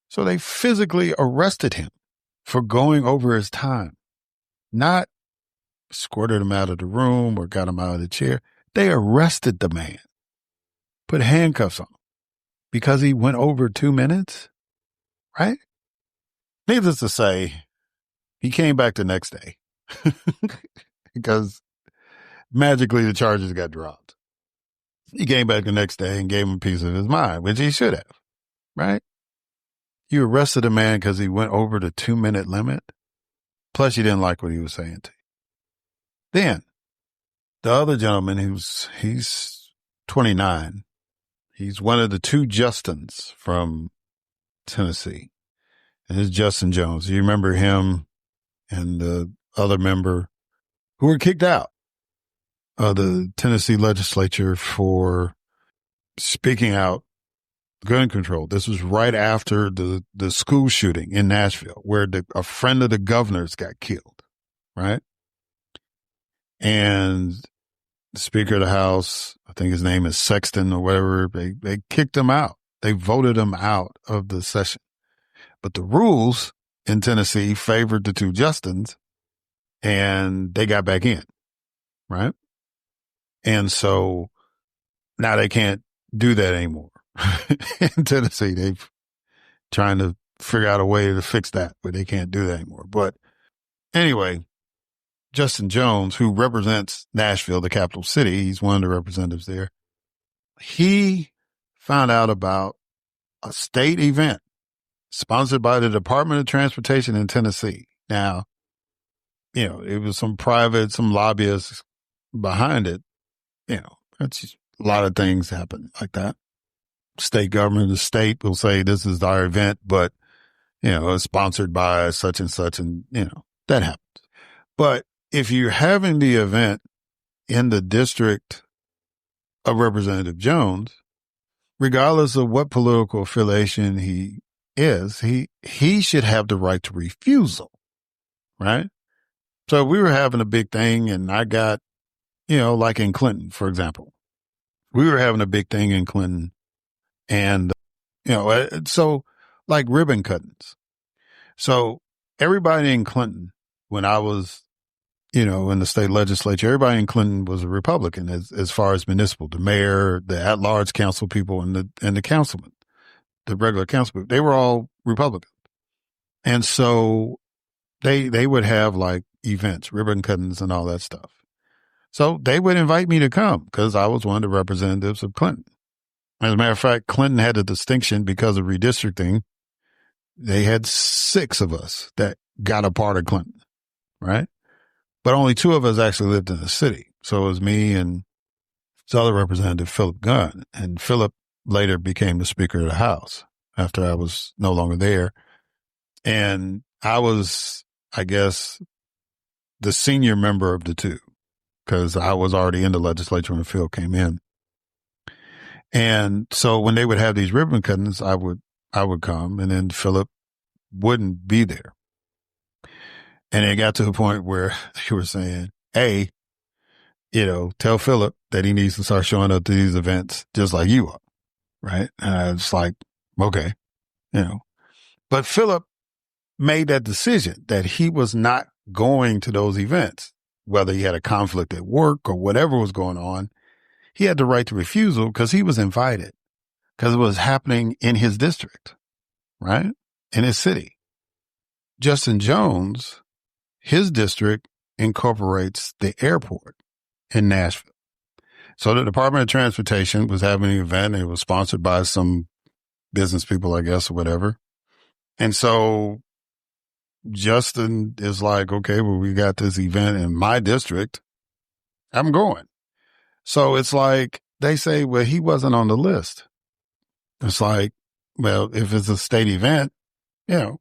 So they physically arrested him for going over his time, not escorted him out of the room or got him out of the chair. They arrested the man, put handcuffs on him because he went over 2 minutes, right? Needless to say, he came back the next day because magically the charges got dropped. He came back the next day and gave him a piece of his mind, which he should have, right? You arrested a man because he went over the 2-minute limit. Plus you didn't like what he was saying to you. Then the other gentleman, he's 29. He's one of the 2 Justins from Tennessee. And it's Justin Jones. You remember him and the other member who were kicked out of the Tennessee legislature for speaking out gun control. This was right after the school shooting in Nashville where a friend of the governor's got killed, right? And the Speaker of the House, I think his name is Sexton or whatever, they kicked him out. They voted him out of the session. But the rules in Tennessee favored the 2 Justins and they got back in, right? And so now they can't do that anymore. In Tennessee, they've trying to figure out a way to fix that, but they can't do that anymore. But anyway, Justin Jones, who represents Nashville, the capital city, he's one of the representatives there. He found out about a state event sponsored by the Department of Transportation in Tennessee. Now, it was some lobbyists behind it. That's just, a lot of things happen like that. State government, the state will say this is our event, but, it's sponsored by such and such, and, that happens. But if you're having the event in the district of Representative Jones, regardless of what political affiliation he is, he should have the right to refusal, right? So we were having a big thing and I got, like in Clinton, for example, we were having a big thing in Clinton and, so like ribbon cuttings. So everybody in Clinton, when I was in the state legislature, everybody in Clinton was a Republican as far as municipal, the mayor, the at-large council people, and the councilmen, the regular councilmen, they were all Republican. And so they would have like events, ribbon cuttings and all that stuff. So they would invite me to come because I was one of the representatives of Clinton. As a matter of fact, Clinton had a distinction because of redistricting. They had 6 of us that got a part of Clinton, right? But only 2 of us actually lived in the city. So it was me and this other representative, Philip Gunn. And Philip later became the Speaker of the House after I was no longer there. And I was, I guess, the senior member of the 2 because I was already in the legislature when Phil came in. And so when they would have these ribbon cuttings, I would come, and then Philip wouldn't be there. And it got to a point where they were saying, hey, tell Philip that he needs to start showing up to these events just like you are. Right. And I was like, okay, but Philip made that decision that he was not going to those events, whether he had a conflict at work or whatever was going on. He had the right to refusal because he was invited because it was happening in his district, right? In his city. Justin Jones, his district incorporates the airport in Nashville. So the Department of Transportation was having an event. It was sponsored by some business people, I guess, or whatever. And so Justin is like, okay, well, we got this event in my district. I'm going. So it's like they say, well, he wasn't on the list. It's like, well, if it's a state event, I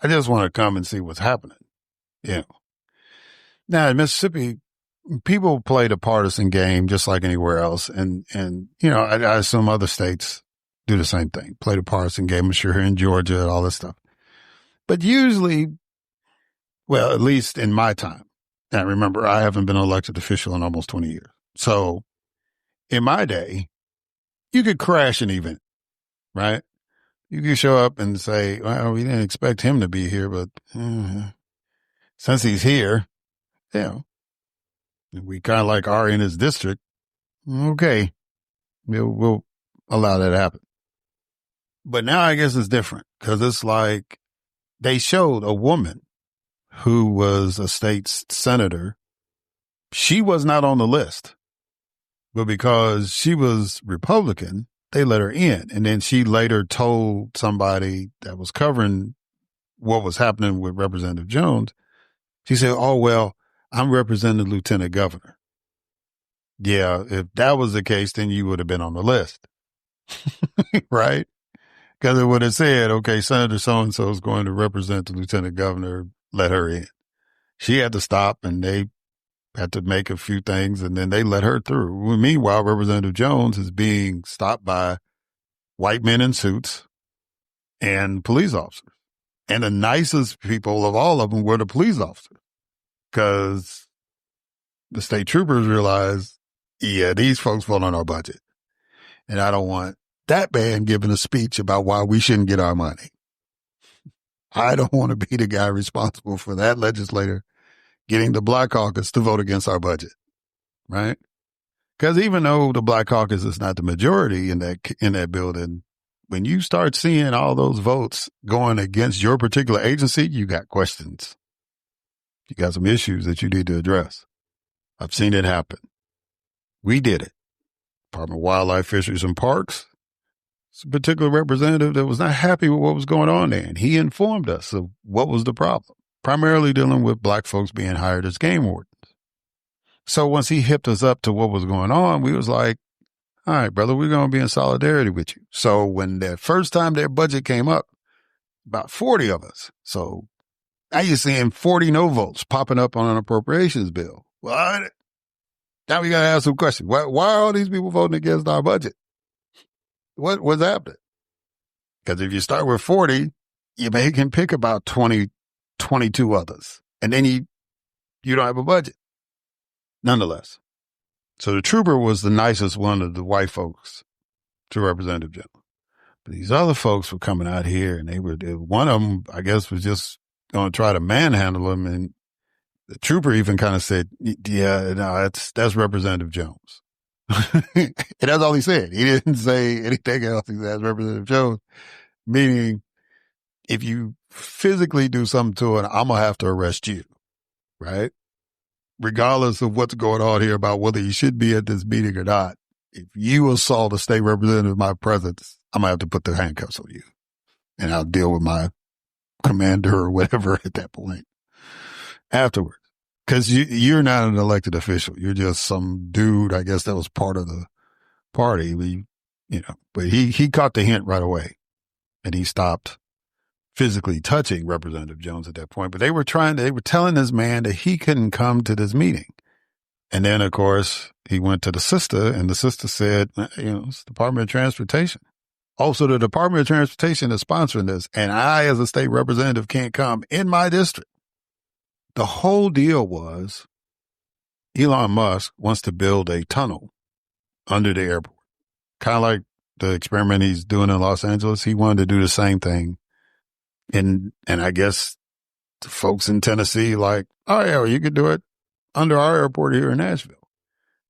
just want to come and see what's happening. Now in Mississippi, people play the partisan game just like anywhere else. And I assume other states do the same thing, play the partisan game. I'm sure here in Georgia and all this stuff. But usually, well, at least in my time, and remember, I haven't been an elected official in almost 20 years. So in my day, you could crash an event, right? You could show up and say, well, we didn't expect him to be here, but since he's here, we kind of like are in his district. Okay, we'll allow that to happen. But now I guess it's different because it's like they showed a woman who was a state senator. She was not on the list, but because she was Republican, they let her in. And then she later told somebody that was covering what was happening with Representative Jones. She said, oh, well, I'm representing the lieutenant governor. Yeah, if that was the case, then you would have been on the list. Right? Because it would have said, okay, Senator so-and-so is going to represent the lieutenant governor, let her in. She had to stop and they had to make a few things and then they let her through. Meanwhile, Representative Jones is being stopped by white men in suits and police officers. And the nicest people of all of them were the police officers because the state troopers realized, yeah, these folks fall on our budget. And I don't want that man giving a speech about why we shouldn't get our money. I don't want to be the guy responsible for that legislator getting the Black Caucus to vote against our budget, right? Because even though the Black Caucus is not the majority in that building, when you start seeing all those votes going against your particular agency, you got questions. You got some issues that you need to address. I've seen it happen. We did it. Department of Wildlife, Fisheries, and Parks. It's a particular representative that was not happy with what was going on there, and he informed us of what was the problem, primarily dealing with Black folks being hired as game wardens. So once he hipped us up to what was going on, we was like, all right, brother, we're going to be in solidarity with you. So when the first time their budget came up, about 40 of us. So now you're seeing 40 no votes popping up on an appropriations bill. Well, now we got to ask some questions. Why are all these people voting against our budget? What's happening? Because if you start with 40, you can pick about 20, 22 others. And then you don't have a budget. Nonetheless. So the trooper was the nicest one of the white folks to Representative Jones. But these other folks were coming out here and one of them, I guess, was just going to try to manhandle him. And The trooper even kind of said, yeah, no, that's Representative Jones. And that's all he said. He didn't say anything else. He said, that's Representative Jones, meaning if you physically do something to it, I'm going to have to arrest you, right? Regardless of what's going on here about whether you should be at this meeting or not. If you assault a state representative in my presence, I'm going to have to put the handcuffs on you. And I'll deal with my commander or whatever at that point afterwards. Because you're not an elected official. You're just some dude, I guess that was part of the party. But he caught the hint right away. And he stopped physically touching Representative Jones at that point. But they were telling this man that he couldn't come to this meeting. And then, of course, he went to the sister, and the sister said, it's the Department of Transportation. Also, the Department of Transportation is sponsoring this, and I, as a state representative, can't come in my district. The whole deal was Elon Musk wants to build a tunnel under the airport. Kind of like the experiment he's doing in Los Angeles. He wanted to do the same thing. And I guess the folks in Tennessee like, oh, yeah, well, you could do it under our airport here in Nashville.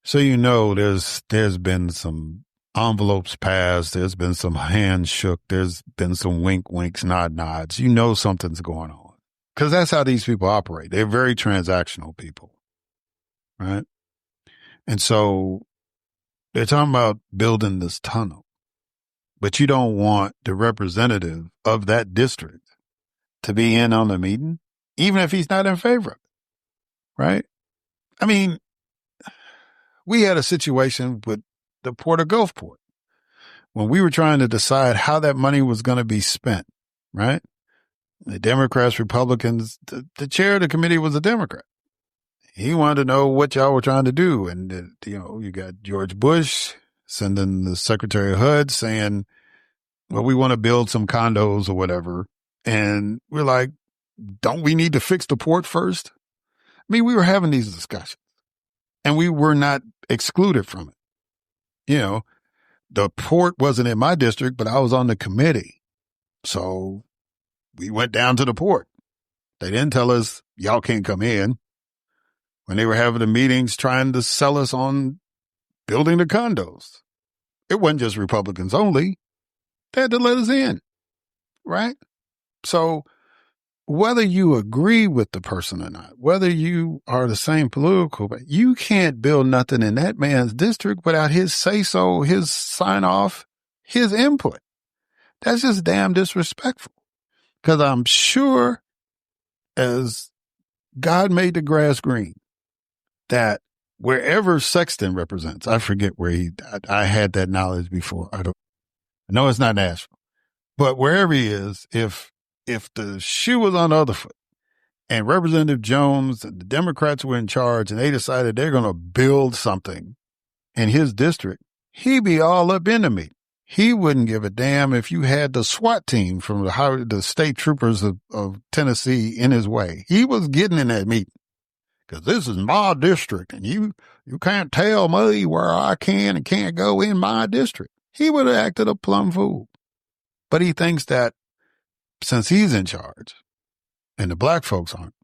So, there's been some envelopes passed. There's been some hands shook. There's been some winks, nods. Something's going on. Because that's how these people operate. They're very transactional people, right? And so they're talking about building this tunnel, but you don't want the representative of that district to be in on the meeting, even if he's not in favor of it, right? I mean, we had a situation with the Port of Gulfport when we were trying to decide how that money was going to be spent, right? The Democrats, Republicans, the chair of the committee was a Democrat. He wanted to know what y'all were trying to do. And, you got George Bush sending the Secretary of HUD saying, well, we want to build some condos or whatever. And we're like, don't we need to fix the port first? I mean, we were having these discussions and we were not excluded from it. The port wasn't in my district, but I was on the committee. So we went down to the port. They didn't tell us, y'all can't come in. When they were having the meetings trying to sell us on building the condos. It wasn't just Republicans only. They had to let us in, right? So whether you agree with the person or not, whether you are the same political, but you can't build nothing in that man's district without his say-so, his sign-off, his input. That's just damn disrespectful. Because I'm sure as God made the grass green, that wherever Sexton represents, I forget where I had that knowledge before. I know it's not Nashville, but wherever he is, if the shoe was on the other foot and Representative Jones and the Democrats were in charge and they decided they're going to build something in his district, he'd be all up into me. He wouldn't give a damn if you had the SWAT team from the state troopers of Tennessee in his way. He was getting in that meeting because this is my district and you can't tell me where I can and can't go in my district. He would have acted a plumb fool. But he thinks that since he's in charge and the black folks aren't,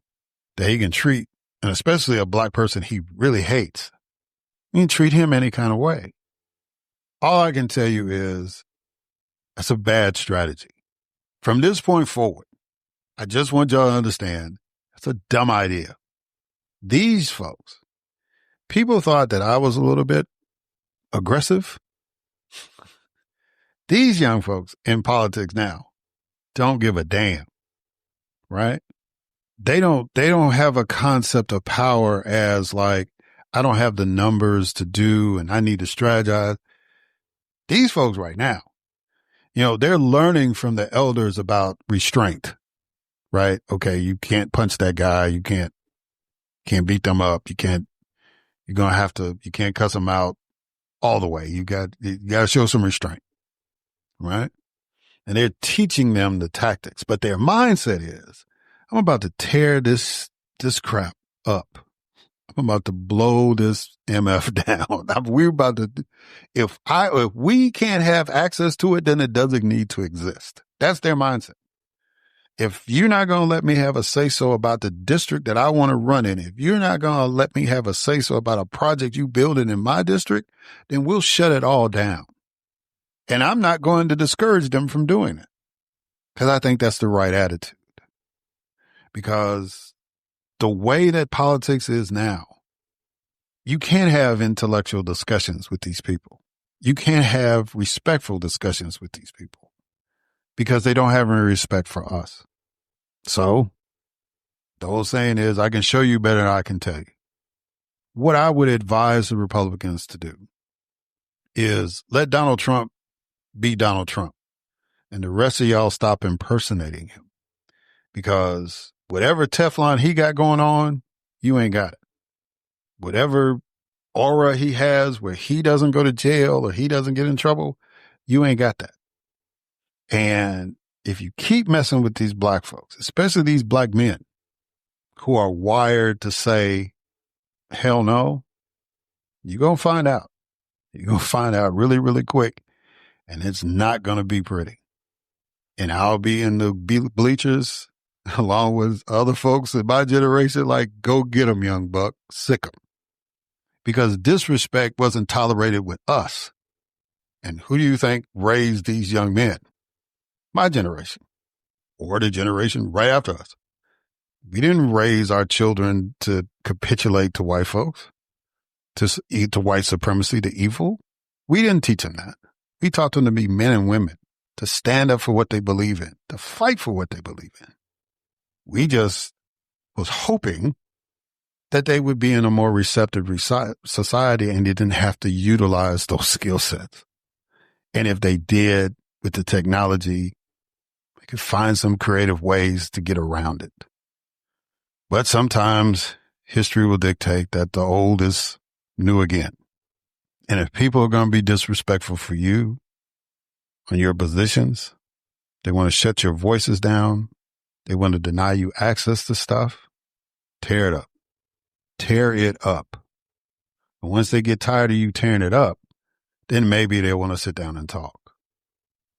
that he can treat, and especially a black person he really hates, he can treat him any kind of way. All I can tell you is that's a bad strategy. From this point forward, I just want y'all to understand that's a dumb idea. These folks, people thought that I was a little bit aggressive. These young folks in politics now don't give a damn, right? They don't have a concept of power as like, I don't have the numbers to do and I need to strategize. These folks right now, they're learning from the elders about restraint, right? Okay, you can't punch that guy. You can't beat them up. You can't cuss them out all the way. You got to show some restraint, right? And they're teaching them the tactics, but their mindset is, I'm about to tear this crap up. I'm about to blow this MF down. We're about to, if we can't have access to it, then it doesn't need to exist. That's their mindset. If you're not going to let me have a say-so about the district that I want to run in, if you're not going to let me have a say-so about a project you building in my district, then we'll shut it all down. And I'm not going to discourage them from doing it because I think that's the right attitude. Because the way that politics is now, you can't have intellectual discussions with these people. You can't have respectful discussions with these people because they don't have any respect for us. So the whole saying is, I can show you better than I can tell you. What I would advise the Republicans to do is let Donald Trump be Donald Trump and the rest of y'all stop impersonating him, because whatever Teflon he got going on, you ain't got it. Whatever aura he has where he doesn't go to jail or he doesn't get in trouble, you ain't got that. And if you keep messing with these black folks, especially these black men who are wired to say, hell no, you're going to find out. You're going to find out really, really quick. And it's not going to be pretty. And I'll be in the bleachers along with other folks in my generation, like, go get them, young buck, sick them. Because disrespect wasn't tolerated with us. And who do you think raised these young men? My generation, or the generation right after us. We didn't raise our children to capitulate to white folks, to white supremacy, to evil. We didn't teach them that. We taught them to be men and women, to stand up for what they believe in, to fight for what they believe in. We just was hoping that they would be in a more receptive society and they didn't have to utilize those skill sets. And if they did with the technology, we could find some creative ways to get around it. But sometimes history will dictate that the old is new again. And if people are going to be disrespectful for you on your positions, they want to shut your voices down, they want to deny you access to stuff, tear it up. Tear it up. And once they get tired of you tearing it up, then maybe they'll want to sit down and talk.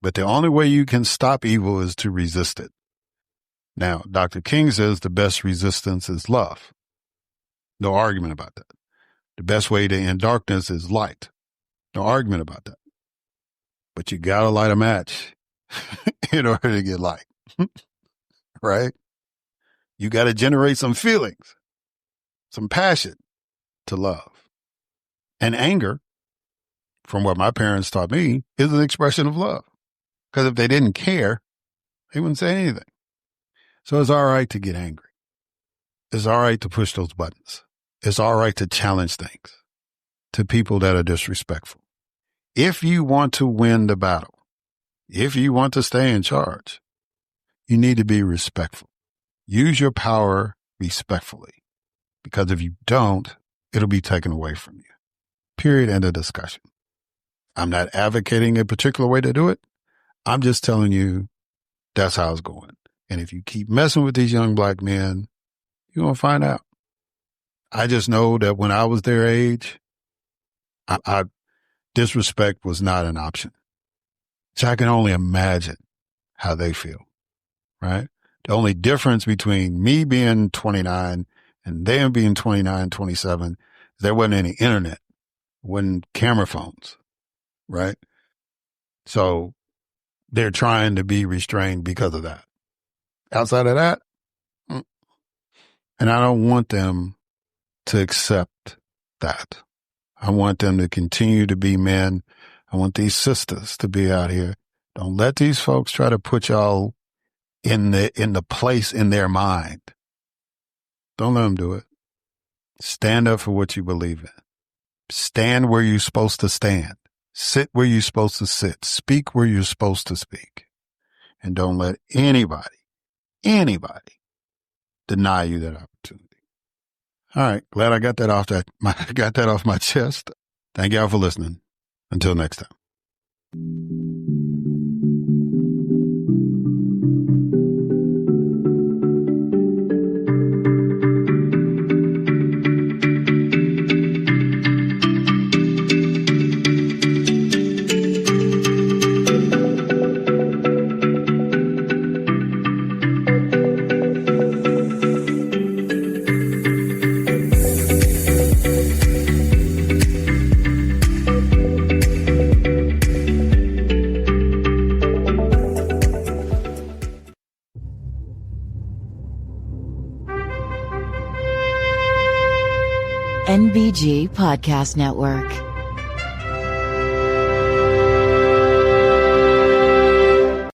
But the only way you can stop evil is to resist it. Now, Dr. King says the best resistance is love. No argument about that. The best way to end darkness is light. No argument about that. But you got to light a match in order to get light. Right? You got to generate some feelings, some passion to love. And anger, from what my parents taught me, is an expression of love. Because if they didn't care, they wouldn't say anything. So it's all right to get angry. It's all right to push those buttons. It's all right to challenge things to people that are disrespectful. If you want to win the battle, if you want to stay in charge, you need to be respectful. Use your power respectfully. Because if you don't, it'll be taken away from you. Period. End of discussion. I'm not advocating a particular way to do it. I'm just telling you that's how it's going. And if you keep messing with these young black men, you're going to find out. I just know that when I was their age, disrespect was not an option. So I can only imagine how they feel, right? The only difference between me being 29 and them being 29, 27, there wasn't any internet, wasn't camera phones, right? So they're trying to be restrained because of that. Outside of that, and I don't want them to accept that. I want them to continue to be men. I want these sisters to be out here. Don't let these folks try to put y'all in the place in their mind. Don't let them do it. Stand up for what you believe in. Stand where you're supposed to stand. Sit where you're supposed to sit. Speak where you're supposed to speak. And don't let anybody deny you that opportunity. All right. Glad I got that off my chest. Thank y'all for listening. Until next time. WPG Podcast Network.